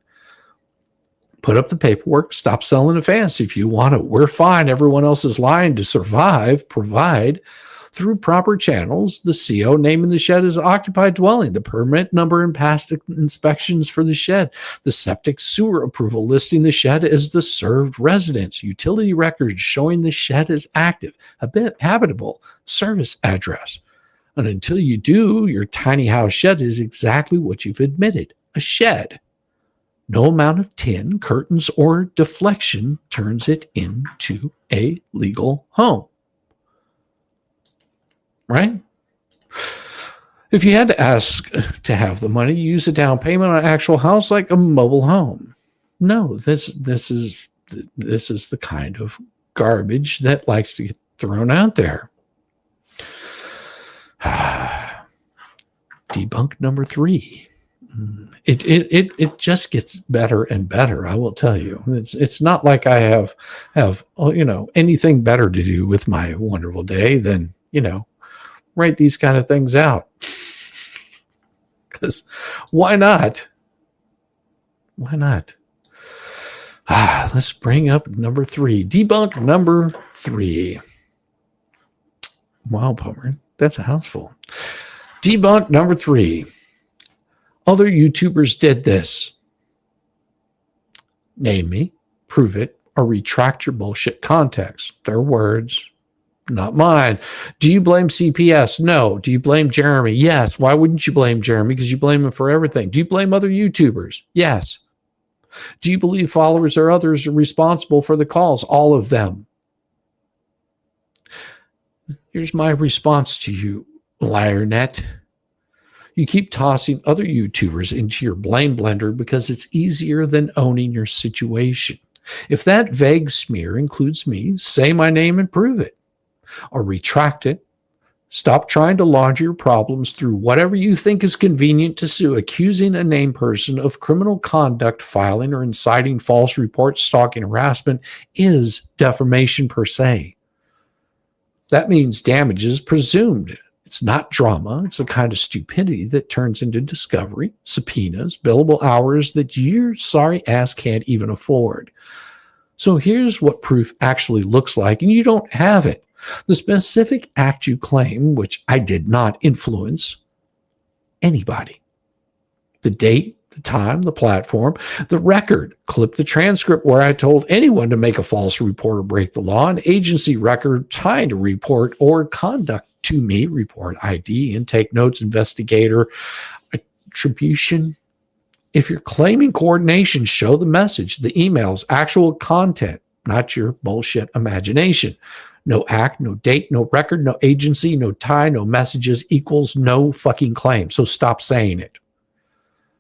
Put up the paperwork, stop selling a fantasy if you want it. We're fine. Everyone else is lying to survive. Provide through proper channels the CO naming the shed as occupied dwelling, the permit number and past inspections for the shed, the septic sewer approval listing the shed as the served residence, utility records showing the shed is active, habitable, service address. And until you do, your tiny house shed is exactly what you've admitted, a shed. No amount of tin, curtains, or deflection turns it into a legal home. Right? If you had to ask to have the money, use a down payment on an actual house like a mobile home. No, this is the kind of garbage that likes to get thrown out there. Debunk number 3. It just gets better and better. I will tell you, it's not like I have anything better to do with my wonderful day than write these kind of things out. Because why not? Why not? Let's bring up number 3. Debunk number 3. Wow, Palmer, that's a house full. Debunk number 3. Other YouTubers did this. Name me, prove it, or retract your bullshit context. Their words, not mine. Do you blame CPS? No. Do you blame Jeremy? Yes. Why wouldn't you blame Jeremy? Because you blame him for everything. Do you blame other YouTubers? Yes. Do you believe followers or others are responsible for the calls? All of them. Here's my response to you, LiarNet. You keep tossing other YouTubers into your blame blender because it's easier than owning your situation. If that vague smear includes me, say my name and prove it. Or retract it. Stop trying to launder your problems through whatever you think is convenient to sue. Accusing a named person of criminal conduct, filing or inciting false reports, stalking, harassment is defamation per se. That means damages presumed. It's not drama. It's a kind of stupidity that turns into discovery, subpoenas, billable hours that your sorry ass can't even afford. So here's what proof actually looks like, and you don't have it. The specific act you claim, which I did not influence anybody. The date, the time, the platform, the record, clip the transcript where I told anyone to make a false report or break the law, an agency record tying to report or conduct to me, report ID, intake notes, investigator, attribution. If you're claiming coordination, show the message, the emails, actual content, not your bullshit imagination. No act, no date, no record, no agency, no tie, no messages equals no fucking claim. So stop saying it.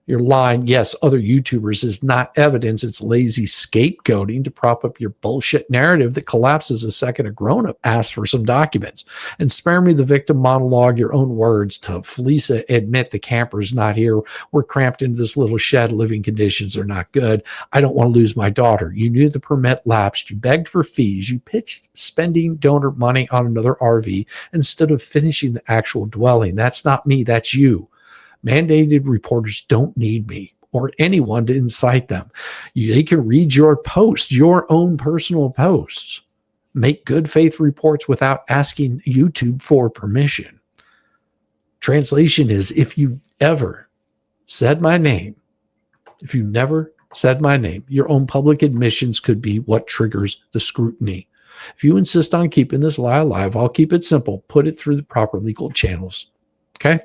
Your line, yes, other YouTubers is not evidence. It's lazy scapegoating to prop up your bullshit narrative that collapses the second a grown-up asks for some documents. And spare me the victim monologue, your own words to Felisa admit the camper's not here. We're cramped into this little shed. Living conditions are not good. I don't want to lose my daughter. You knew the permit lapsed. You begged for fees. You pitched spending donor money on another RV instead of finishing the actual dwelling. That's not me. That's you. Mandated reporters don't need me or anyone to incite them. They can read your posts, your own personal posts. Make good faith reports without asking YouTube for permission. Translation is, if you ever said my name, if you never said my name, your own public admissions could be what triggers the scrutiny. If you insist on keeping this lie alive, I'll keep it simple. Put it through the proper legal channels. Okay?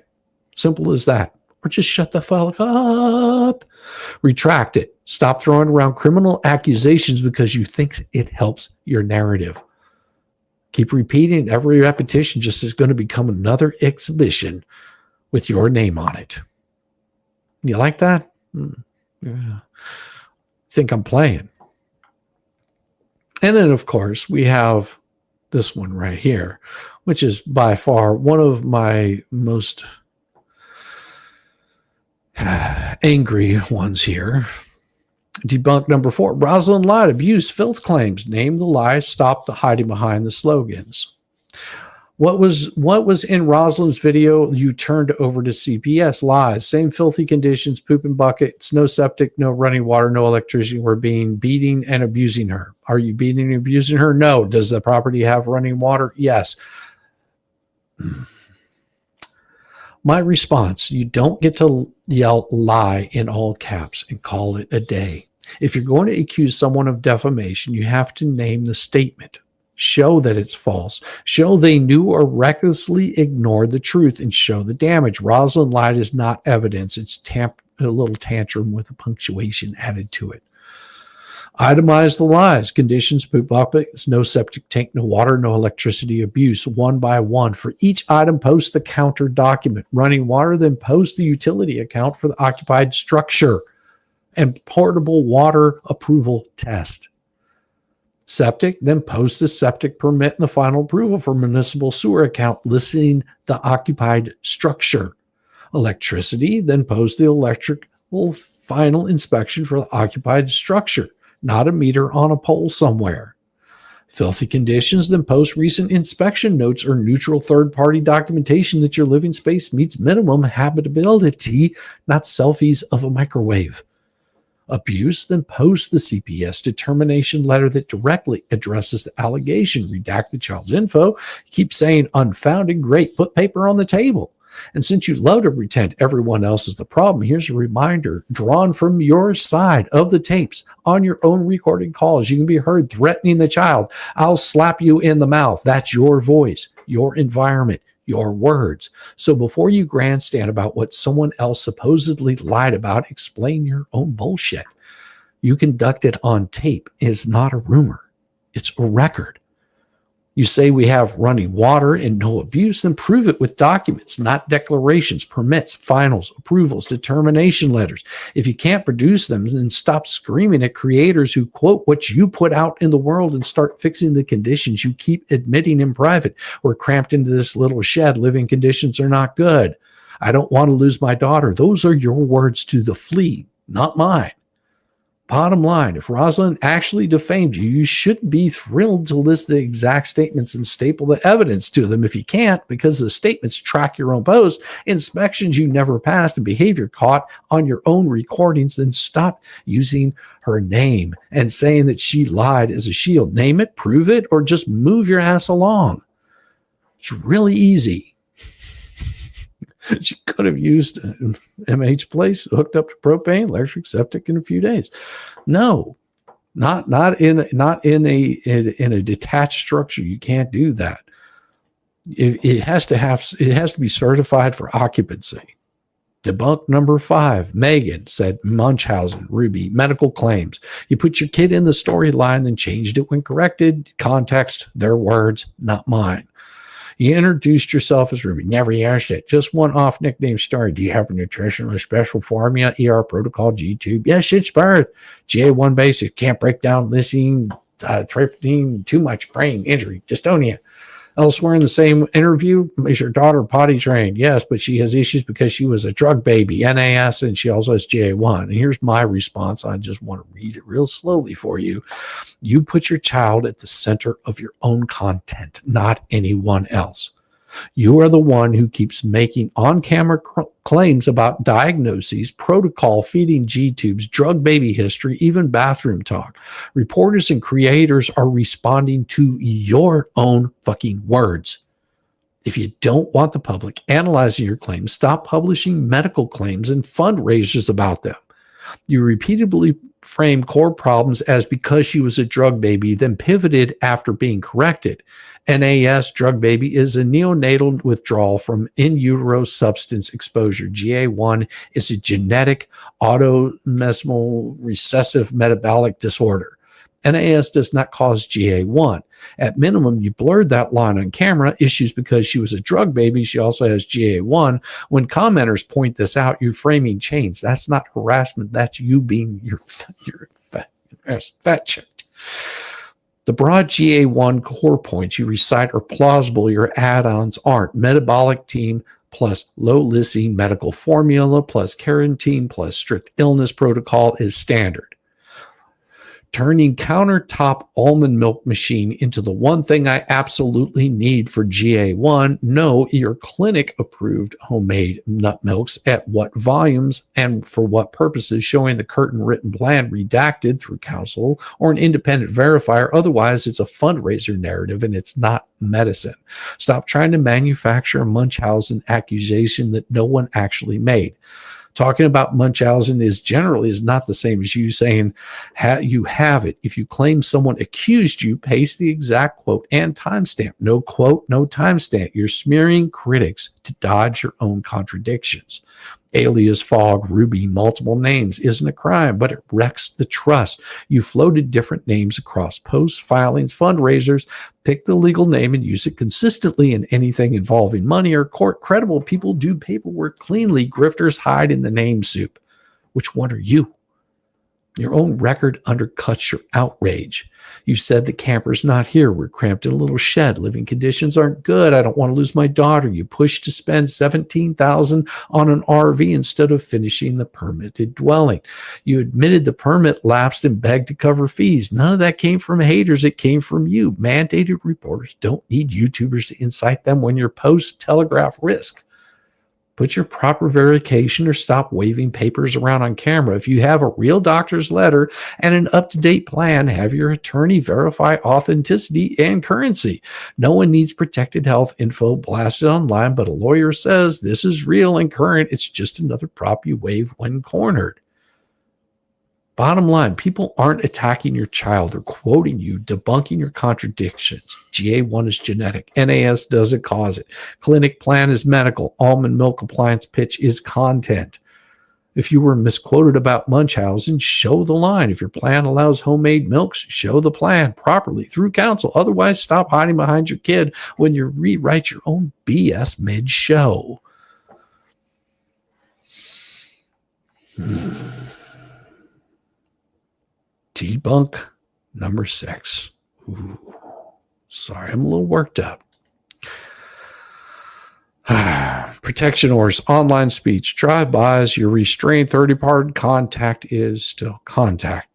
Simple as that. Or just shut the fuck up. Retract it. Stop throwing around criminal accusations because you think it helps your narrative. Keep repeating. Every repetition just is going to become another exhibition with your name on it. You like that? Yeah. Think I'm playing. And then, of course, we have this one right here, which is by far one of my most angry ones here. Debunk number 4. Rosalind lied, abuse, filth claims. Name the lies, stop the hiding behind the slogans. What was in Rosalind's video you turned over to CPS? Lies. Same filthy conditions, poop in buckets, no septic, no running water, no electricity. We're beating and abusing her. Are you beating and abusing her? No. Does the property have running water? Yes. My response, you don't get to yell lie in all caps and call it a day. If you're going to accuse someone of defamation, you have to name the statement. Show that it's false. Show they knew or recklessly ignored the truth, and show the damage. Rosalind lied is not evidence. It's a little tantrum with a punctuation added to it. Itemize the lies. Conditions, poop buckets, no septic tank, no water, no electricity abuse. One by one. For each item, post the counter document. Running water, then post the utility account for the occupied structure and portable water approval test. Septic, then post the septic permit and the final approval for municipal sewer account listing the occupied structure. Electricity, then post the electrical final inspection for the occupied structure, not a meter on a pole somewhere. Filthy conditions, then post recent inspection notes or neutral third-party documentation that your living space meets minimum habitability, not selfies of a microwave. Abuse, then post the CPS determination letter that directly addresses the allegation. Redact the child's info. Keep saying unfounded. Great. Put paper on the table. And since you love to pretend everyone else is the problem, here's a reminder drawn from your side of the tapes on your own recorded calls. You can be heard threatening the child. I'll slap you in the mouth. That's your voice, your environment, your words. So before you grandstand about what someone else supposedly lied about, explain your own bullshit. You conducted on tape is not a rumor. It's a record. You say we have running water and no abuse, then prove it with documents, not declarations, permits, finals, approvals, determination letters. If you can't produce them, then stop screaming at creators who quote what you put out in the world and start fixing the conditions you keep admitting in private. We're cramped into this little shed. Living conditions are not good. I don't want to lose my daughter. Those are your words to the flea, not mine. Bottom line, if Rosalind actually defamed you, you should be thrilled to list the exact statements and staple the evidence to them. If you can't, because the statements track your own post, inspections you never passed, and behavior caught on your own recordings, then stop using her name and saying that she lied as a shield. Name it, prove it, or just move your ass along. It's really easy. She could have used MH place, hooked up to propane, electric, septic in a few days. No, not in a detached structure. You can't do that. It has to be certified for occupancy. Debunk number 5. Megan said Munchausen, Ruby, medical claims. You put your kid in the storyline, then changed it when corrected. Context, their words, not mine. You introduced yourself as Ruby. Never used it. Just one off nickname story. Do you have a nutritionally special formula? ER protocol, G-tube. Yeah, shit's birth. GA1 basic. Can't break down lysine, tryptophan, too much brain injury, dystonia. Elsewhere in the same interview, is your daughter potty trained? Yes, but she has issues because she was a drug baby, NAS, and she also has GA1. And here's my response. I just want to read it real slowly for you. You put your child at the center of your own content, not anyone else. You are the one who keeps making on-camera claims about diagnoses, protocol, feeding G-tubes, drug baby history, even bathroom talk. Reporters and creators are responding to your own fucking words. If you don't want the public analyzing your claims, stop publishing medical claims and fundraisers about them. You repeatedly frame core problems as because she was a drug baby, then pivoted after being corrected. NAS, drug baby, is a neonatal withdrawal from in utero substance exposure. GA1 is a genetic autosomal recessive metabolic disorder. NAS does not cause GA1. At minimum, you blurred that line on camera. Issues because she was a drug baby. She also has GA1. When commenters point this out, you're framing change. That's not harassment. That's you being your fat checked. The broad GA1 core points you recite are plausible. Your add-ons aren't. Metabolic team plus low lysine medical formula plus quarantine plus strict illness protocol is standard. Turning countertop almond milk machine into the one thing I absolutely need for GA1. No, your clinic approved homemade nut milks at what volumes and for what purposes, showing the curtain written plan redacted through counsel or an independent verifier. Otherwise, it's a fundraiser narrative and it's not medicine. Stop trying to manufacture a Munchausen accusation that no one actually made. Talking about Munchausen is not the same as you saying you have it. If you claim someone accused you, paste the exact quote and timestamp. No quote, no timestamp. You're smearing critics to dodge your own contradictions. Alias, fog, Ruby, multiple names isn't a crime, but it wrecks the trust. You floated different names across posts, filings, fundraisers. Pick the legal name and use it consistently in anything involving money or court. Credible people do paperwork cleanly. Grifters hide in the name soup. Which one are you? Your own record undercuts your outrage. You said the camper's not here. We're cramped in a little shed. Living conditions aren't good. I don't want to lose my daughter. You pushed to spend $17,000 on an RV instead of finishing the permitted dwelling. You admitted the permit lapsed and begged to cover fees. None of that came from haters. It came from you. Mandated reporters don't need YouTubers to incite them when your posts telegraph risk. Put your proper verification or stop waving papers around on camera. If you have a real doctor's letter and an up-to-date plan, have your attorney verify authenticity and currency. No one needs protected health info blasted online, but a lawyer says this is real and current. It's just another prop you wave when cornered. Bottom line, people aren't attacking your child. They're quoting you, debunking your contradictions. GA1 is genetic. NAS doesn't cause it. Clinic plan is medical. Almond milk appliance pitch is content. If you were misquoted about Munchausen, show the line. If your plan allows homemade milks, show the plan properly through counsel. Otherwise, stop hiding behind your kid when you rewrite your own BS mid-show. Debunk number 6. Ooh, sorry, I'm a little worked up. Protection orders, online speech, drive-bys, your restrained third-party contact is still contact.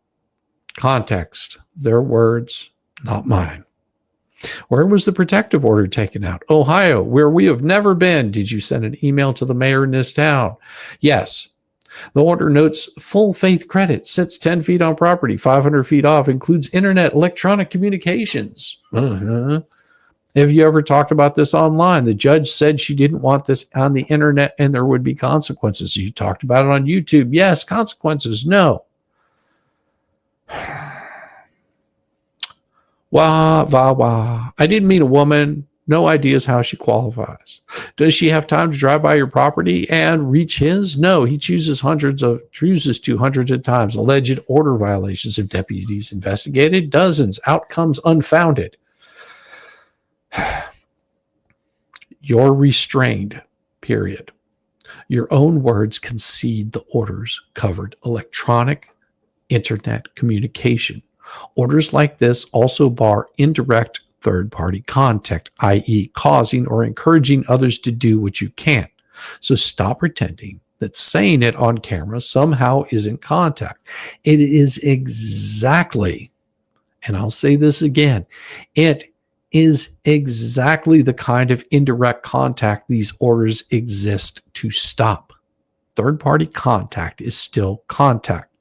Context, their words, not mine. Where was the protective order taken out? Ohio, where we have never been. Did you send an email to the mayor in this town? Yes. The order notes full faith credit, sits 10 feet on property, 500 feet off, includes internet, electronic communications. Have you ever talked about this online? The judge said she didn't want this on the internet and there would be consequences. You talked about it on YouTube. Yes, consequences. No. Wah, wah, wah. I didn't mean a woman. No ideas how she qualifies. Does she have time to drive by your property and reach his? No, he chooses to hundreds of times. Alleged order violations of deputies investigated, dozens. Outcomes unfounded. You're restrained, period. Your own words concede the orders covered electronic internet communication. Orders like this also bar indirect third-party contact, i.e. causing or encouraging others to do what you can't. So stop pretending that saying it on camera somehow isn't contact. It is exactly, and I'll say this again, it is exactly the kind of indirect contact these orders exist to stop. Third-party contact is still contact.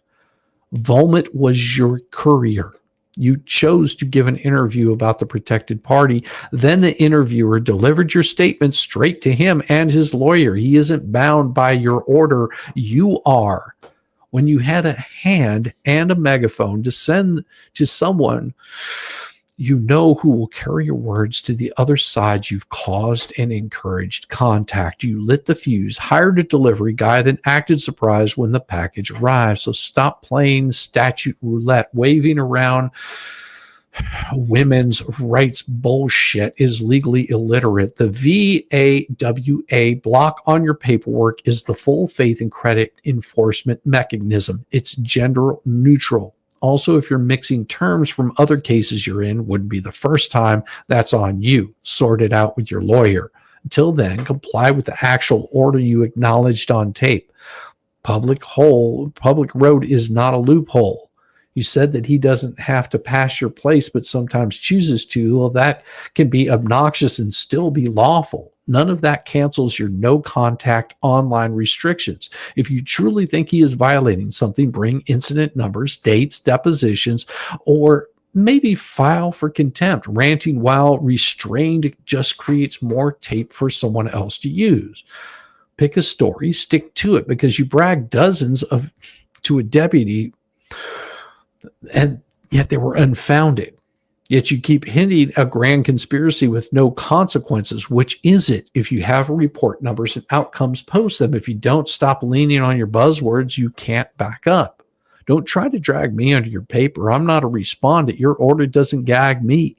Volmit was your courier. You chose to give an interview about the protected party. Then the interviewer delivered your statement straight to him and his lawyer. He isn't bound by your order. You are. When you had a hand and a megaphone to send to someone, you know who will carry your words to the other side. You've caused and encouraged contact. You lit the fuse, hired a delivery guy, then acted surprised when the package arrived. So stop playing statute roulette. Waving around women's rights bullshit is legally illiterate. The VAWA block on your paperwork is the full faith and credit enforcement mechanism. It's gender neutral. Also, if you're mixing terms from other cases you're in, wouldn't be the first time. That's on you. Sort it out with your lawyer. Until then, comply with the actual order you acknowledged on tape. Public road is not a loophole. You said that he doesn't have to pass your place, but sometimes chooses to. Well, that can be obnoxious and still be lawful. None of that cancels your no contact online restrictions. If you truly think he is violating something, bring incident numbers, dates, depositions, or maybe file for contempt. Ranting while restrained just creates more tape for someone else to use. Pick a story, stick to it, because you brag dozens of to a deputy, and yet they were unfounded. Yet you keep hinting a grand conspiracy with no consequences. Which is it? If you have report numbers and outcomes, post them. If you don't, stop leaning on your buzzwords you can't back up. Don't try to drag me under your paper. I'm not a respondent. Your order doesn't gag me.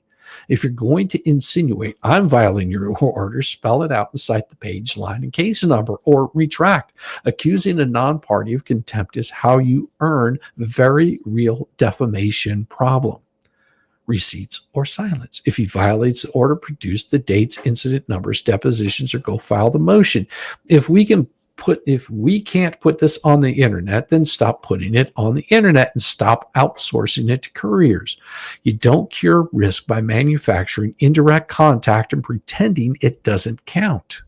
If you're going to insinuate I'm violating your order, spell it out and cite the page, line, and case number, or retract. Accusing a non-party of contempt is how you earn the very real defamation problem. Receipts or silence. If he violates the order, produce the dates, incident numbers, depositions, or go file the motion. If we can't put this on the internet, then stop putting it on the internet and stop outsourcing it to couriers. You don't cure risk by manufacturing indirect contact and pretending it doesn't count.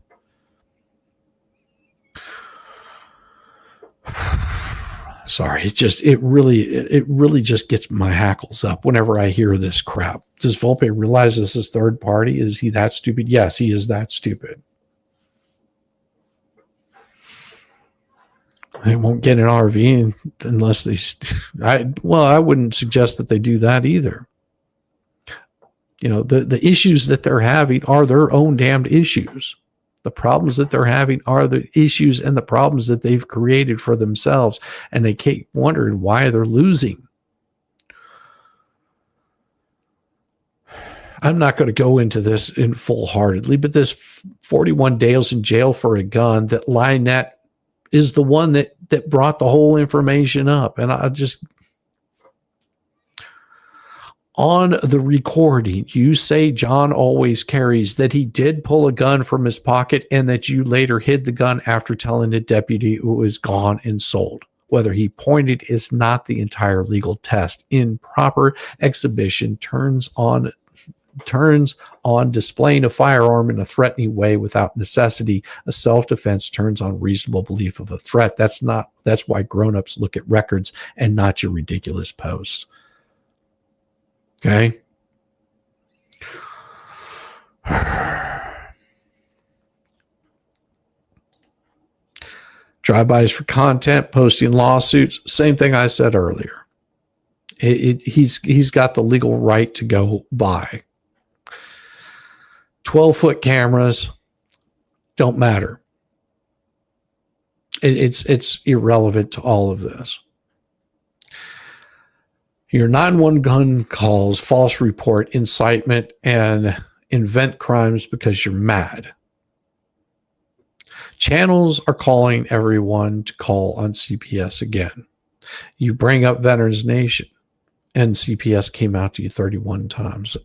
Sorry, it really just gets my hackles up whenever I hear this crap. Does Volpe realize this is third party? Is he that stupid? Yes, he is that stupid. They won't get an RV unless they. I wouldn't suggest that they do that either. You know, the issues that they're having are their own damned issues. The problems that they're having are the issues and the problems that they've created for themselves, and they keep wondering why they're losing. I'm not going to go into this in full-heartedly, but this 41 days in jail for a gun, that Lynette is the one that brought the whole information up. And I just, on the recording, you say John always carries, that he did pull a gun from his pocket and that you later hid the gun after telling the deputy it was gone and sold. Whether he pointed is not the entire legal test. Improper exhibition turns on displaying a firearm in a threatening way without necessity. A self-defense turns on reasonable belief of a threat. That's why grown-ups look at records and not your ridiculous posts. Okay. Drive-bys for content, posting lawsuits. Same thing I said earlier. He's got the legal right to go buy. 12-foot cameras don't matter. It's irrelevant to all of this. Your 911 calls, false report, incitement, and invent crimes because you're mad. Channels are calling everyone to call on CPS again. You bring up Veterans Nation, and CPS came out to you 31 times.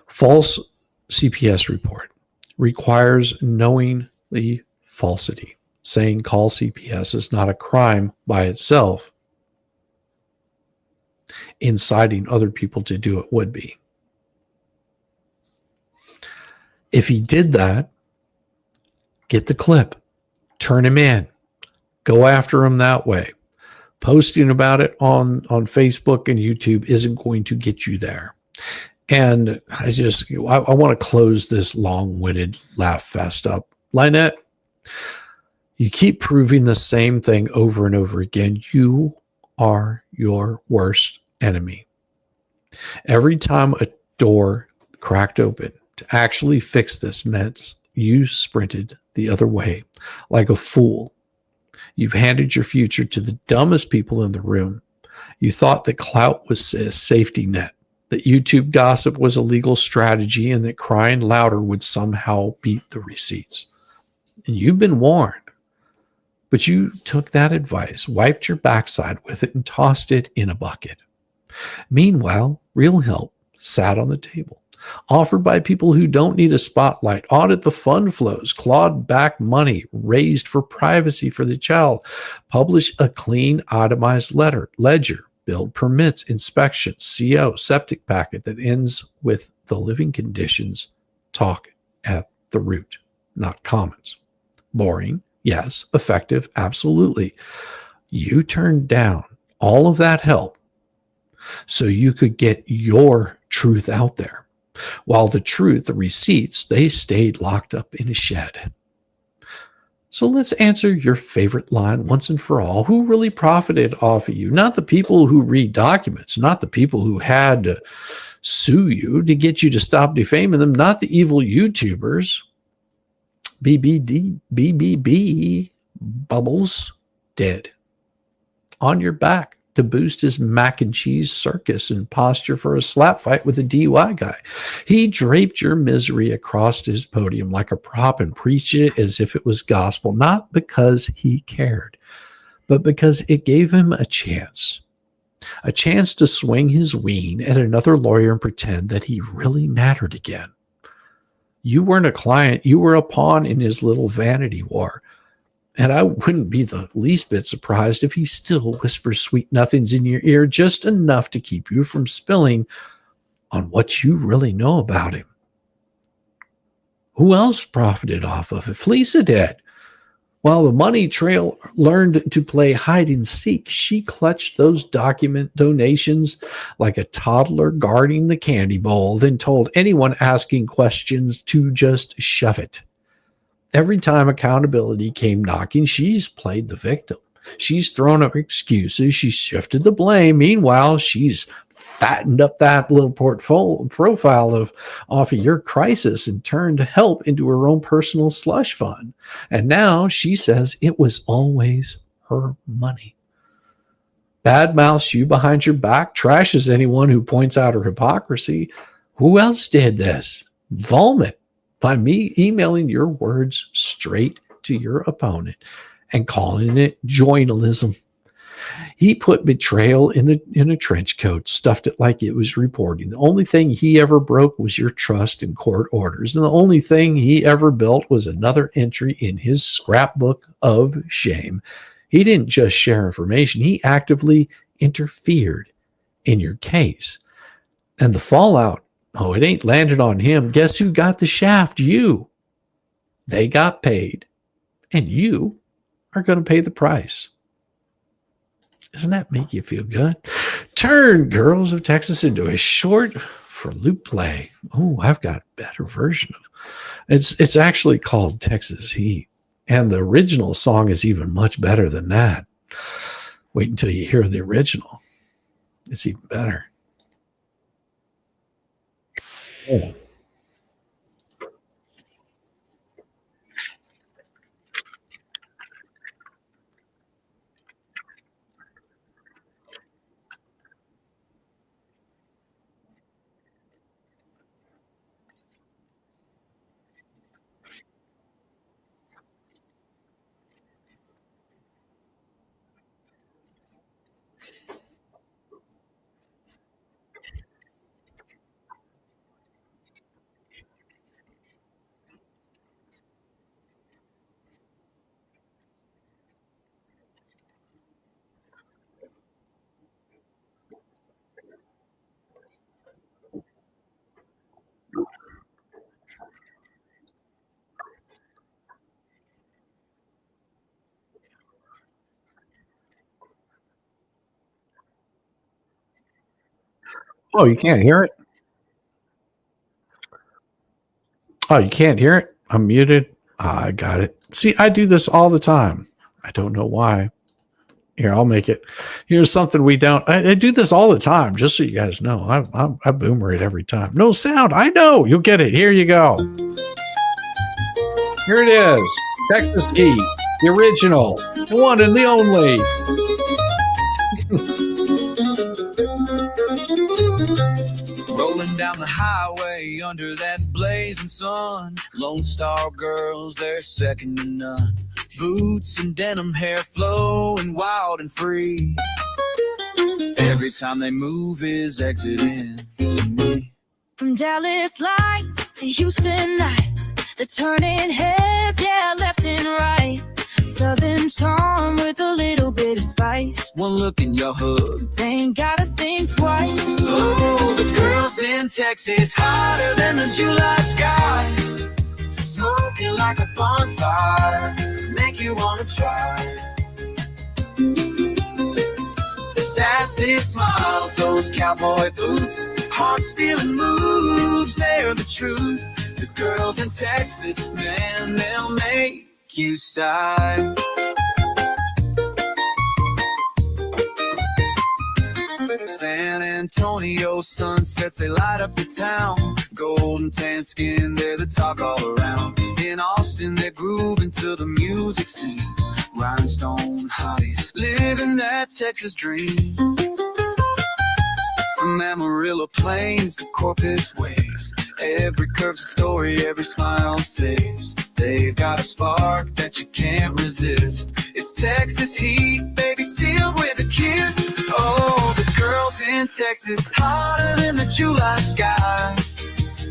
False CPS report requires knowing the falsity. Saying call CPS is not a crime by itself. Inciting other people to do it would be. If he did that, get the clip, turn him in, go after him that way. Posting about it on Facebook and YouTube isn't going to get you there. And I want to close this long-winded laugh fest up. Lynette, you keep proving the same thing over and over again. You are your worst enemy. Every time a door cracked open to actually fix this meant you sprinted the other way like a fool. You've handed your future to the dumbest people in the room. You thought that clout was a safety net, that YouTube gossip was a legal strategy, and that crying louder would somehow beat the receipts. And you've been warned. But you took that advice, wiped your backside with it, and tossed it in a bucket. Meanwhile, real help sat on the table, offered by people who don't need a spotlight. Audit the fund flows, clawed back money raised for privacy for the child, publish a clean, itemized ledger, build permits, inspections, CO, septic packet that ends with the living conditions talk at the root, not comments. Boring. Yes. Effective. Absolutely. You turned down all of that help so you could get your truth out there. while the truth, the receipts, they stayed locked up in a shed. So let's answer your favorite line once and for all. Who really profited off of you? Not the people who read documents, not the people who had to sue you to get you to stop defaming them, not the evil YouTubers. BBB Bubbles dead on your back to boost his mac and cheese circus and posture for a slap fight with a DUI guy. He draped your misery across his podium like a prop and preached it as if it was gospel, not because he cared, but because it gave him a chance to swing his ween at another lawyer and pretend that he really mattered again. You weren't a client, you were a pawn in his little vanity war. And I wouldn't be the least bit surprised if he still whispers sweet nothings in your ear, just enough to keep you from spilling on what you really know about him. Who else profited off of it? Fleeca did. While the money trail learned to play hide and seek, she clutched those document donations like a toddler guarding the candy bowl, then told anyone asking questions to just shove it. Every time accountability came knocking, she's played the victim. She's thrown up excuses. She's shifted the blame. Meanwhile, she's fattened up that little profile off of your crisis and turned help into her own personal slush fund. And now she says it was always her money. Badmouths you behind your back, trashes anyone who points out her hypocrisy. Who else did this? Vomit by me emailing your words straight to your opponent and calling it journalism. He put betrayal in a trench coat, stuffed it like it was reporting. The only thing he ever broke was your trust in court orders. And the only thing he ever built was another entry in his scrapbook of shame. He didn't just share information. He actively interfered in your case. And the fallout, oh, it ain't landed on him. Guess who got the shaft? You. They got paid. And you are going to pay the price. Doesn't that make you feel good? Turn Girls of Texas into a short for loop play. Oh, I've got a better version of it's actually called Texas Heat. And the original song is even much better than that. Wait until you hear the original. It's even better. Oh. Oh, you can't hear it? Oh, you can't hear it? I'm muted. I got it. See, I do this all the time. I don't know why. Here, I'll make it. Here's something we don't. I do this all the time, just so you guys know. I boomer it every time. No sound. I know. You'll get it. Here you go. Here it is. Texas Heat, the original, the one and the only. Rolling down the highway under that blazing sun. Lone Star girls, they're second to none. Boots and denim hair flowing wild and free. Every time they move is exiting to me. From Dallas lights to Houston nights, they're turning heads, yeah, left and right. Southern charm with a little bit of spice. One look in your hood, Ain't gotta think twice. oh, the girls in Texas, hotter than the July sky. Smoking like a bonfire, make you wanna try. Sassy smiles, those cowboy boots, heart-stealing moves, they're they're the truth. The girls in Texas, man, they'll make you sigh. San Antonio sunsets, they light up the town. Golden tan skin, they're the talk all around. In Austin, they're grooving to the music scene. Rhinestone hotties, living that Texas dream. From Amarillo Plains to Corpus Waves, every curve's a story, every smile saves. They've got a spark that you can't resist. It's Texas heat, baby, sealed with a kiss. Oh, the girls in Texas, hotter than the July sky.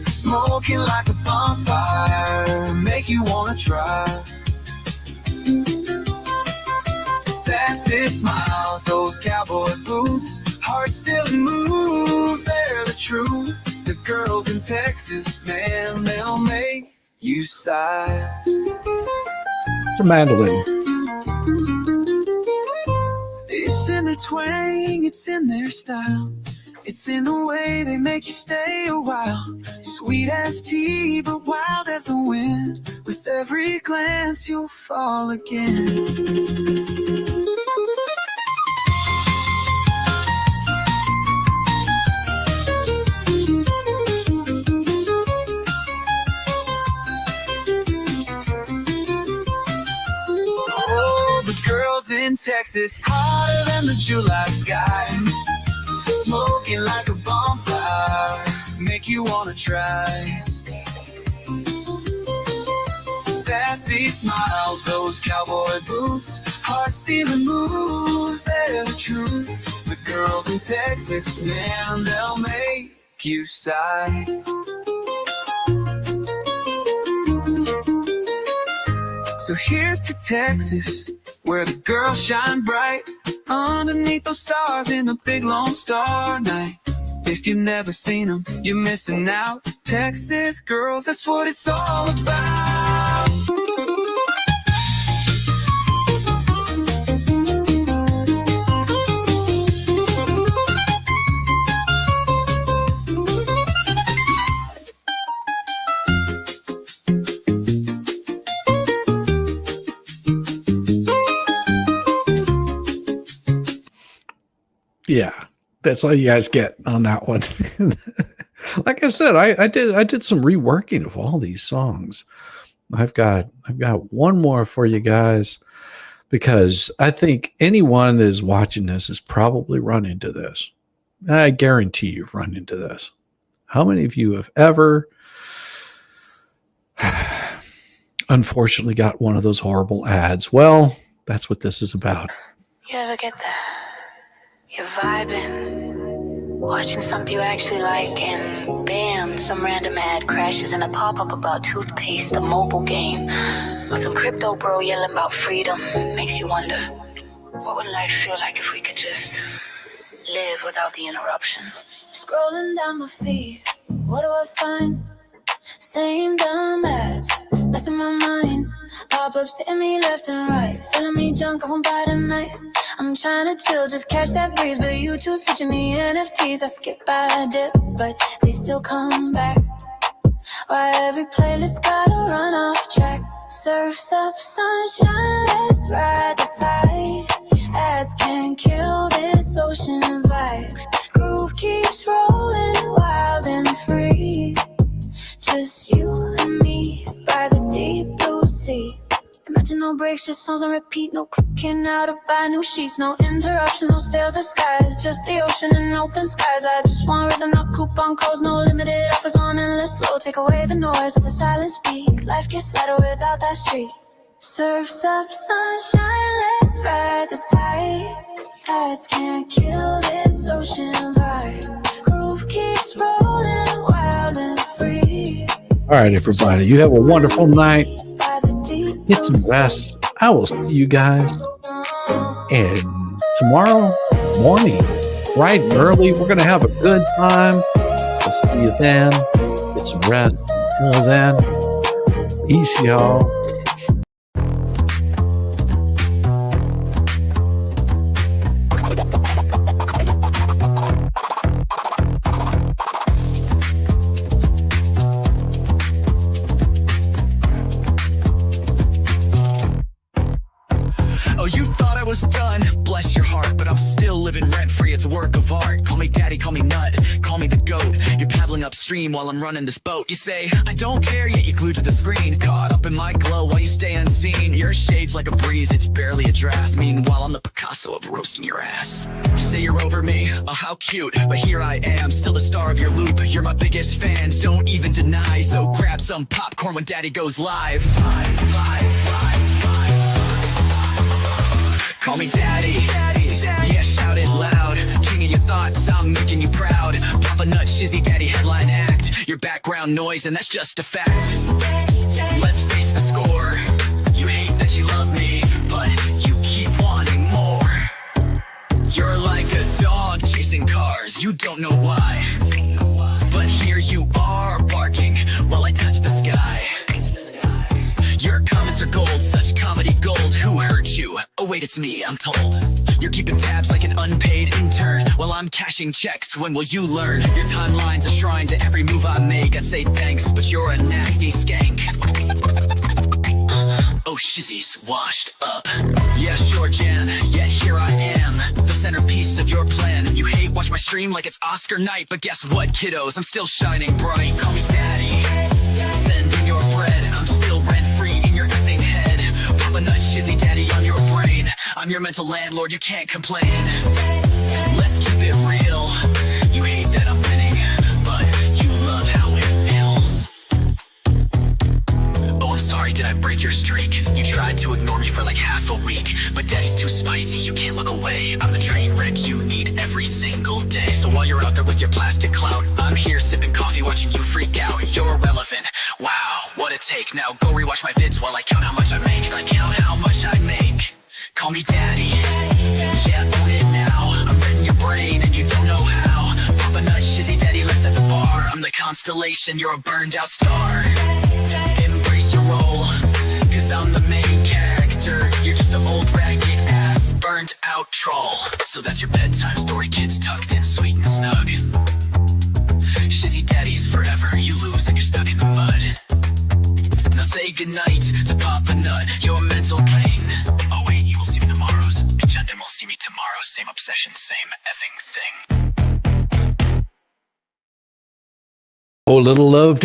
Smoking like a bonfire, make you wanna try. Sassy smiles, those cowboy boots, heart still moves, they're the truth. The girls in Texas, man, they'll make you sigh. It's a mandolin. It's in their twang, it's in their style. It's in the way they make you stay a while. Sweet as tea, but wild as the wind. With every glance, you'll fall again. Oh, the girls in Texas, hotter than the July sky. Smoking like a bonfire, make you wanna try. Sassy smiles, those cowboy boots, heart-stealing moves, they're the truth. The girls in Texas, man, they'll make you sigh. So here's to Texas, where the girls shine bright underneath those stars in a big Lone Star night. If you've never seen them, you're missing out. Texas girls, that's what it's all about. Yeah, that's all you guys get on that one. Like I said, I did some reworking of all these songs. I've got one more for you guys, because I think anyone that is watching this has probably run into this. I guarantee you've run into this. How many of you have ever unfortunately got one of those horrible ads? Well, that's what this is about. You ever get that? You're vibing, watching something you actually like, and bam, some random ad crashes in a pop-up about toothpaste, a mobile game, or some crypto bro yelling about freedom. Makes you wonder, what would life feel like if we could just live without the interruptions? Scrolling down my feed, what do I find? Same dumb ads, messing my mind. Pop-ups hitting me left and right, selling me junk I won't buy tonight. I'm trying to chill, just catch that breeze, but you choose pitching me NFTs. I skip by a dip, but they still come back. Why every playlist gotta run off track? Surfs up, sunshine, let's ride the tide. Ads can't kill this ocean vibe. Groove keeps rolling wild and free. Just you and me by the deep blue sea. Imagine no breaks, just songs on repeat. No clicking out to buy new sheets. No interruptions, no sales disguise. Just the ocean and open skies. I just want rhythm, no coupon codes. No limited offers on endless low. Take away the noise of the silent speak. Life gets lighter without that street. Surfs up, sunshine, let's ride the tide. Ads can't kill this ocean vibe. Groove keeps rolling wild and free. All right, everybody, you have a wonderful night. Get some rest. I will see you guys. And tomorrow morning, bright and early, we're going to have a good time. I'll see you then. Get some rest. Until then, peace, y'all. daddy, call me Nut, call me the GOAT. You're paddling upstream while I'm running this boat. You say, I don't care, yet you're glued to the screen, caught up in my glow while you stay unseen. Your shade's like a breeze, it's barely a draft. Meanwhile, I'm the Picasso of roasting your ass. You say you're over me, oh how cute, but here I am, still the star of your loop. You're my biggest fans, don't even deny. So grab some popcorn when daddy goes live. Call me daddy, yeah, shout it loud. King of your thoughts, I'm making you proud. Papa Nut, Shizzy Daddy, headline act. Your background noise, and that's just a fact. Let's face the score. You hate that you love me, but you keep wanting more. You're like a dog chasing cars, you don't know why. But here you are, barking while I touch the sky. Your comments are gold, such comedy gold. Who hurt you? Oh wait, it's me, I'm told. You're keeping tabs like an unpaid intern while I'm cashing checks. When will you learn? Your timeline's a shrine to every move I make. I'd say thanks, but you're a nasty skank. Oh, Shizzy's washed up. Yeah, sure, Jan, yet here I am, the centerpiece of your plan. You hate watch my stream like it's Oscar night, but guess what, kiddos? I'm still shining bright. Call me daddy. Send in your bread. I'm still rent-free in your effing head. Papa Nut, Shizzy Daddy on your brain. I'm your mental landlord, you can't complain. Let's keep it real. You hate that I'm winning, but you love how it feels. Oh, I'm sorry, did I break your streak? You tried to ignore me for like half a week, but daddy's too spicy, you can't look away. I'm the train wreck you need every single day. So while you're out there with your plastic clout, I'm here sipping coffee watching you freak out. You're irrelevant, wow, what a take. Now go rewatch my vids while I count how much I make. I count how much I make. Call me daddy, yeah, own it now. I'm reading your brain and you don't know how. Papa Nut, Shizzy Daddy, let's set the bar. I'm the constellation, you're a burned out star. Embrace your role, cause I'm the main character. You're just an old ragged ass, burned out troll. So that's your bedtime story, kids tucked in sweet and snug. Shizzy Daddy's forever, you lose and you're stuck in the mud. Now say goodnight to Papa Nut, your mental pain. Oh wait, you will see me tomorrow's agenda will see me tomorrow. Same obsession, same effing thing. Oh, little loved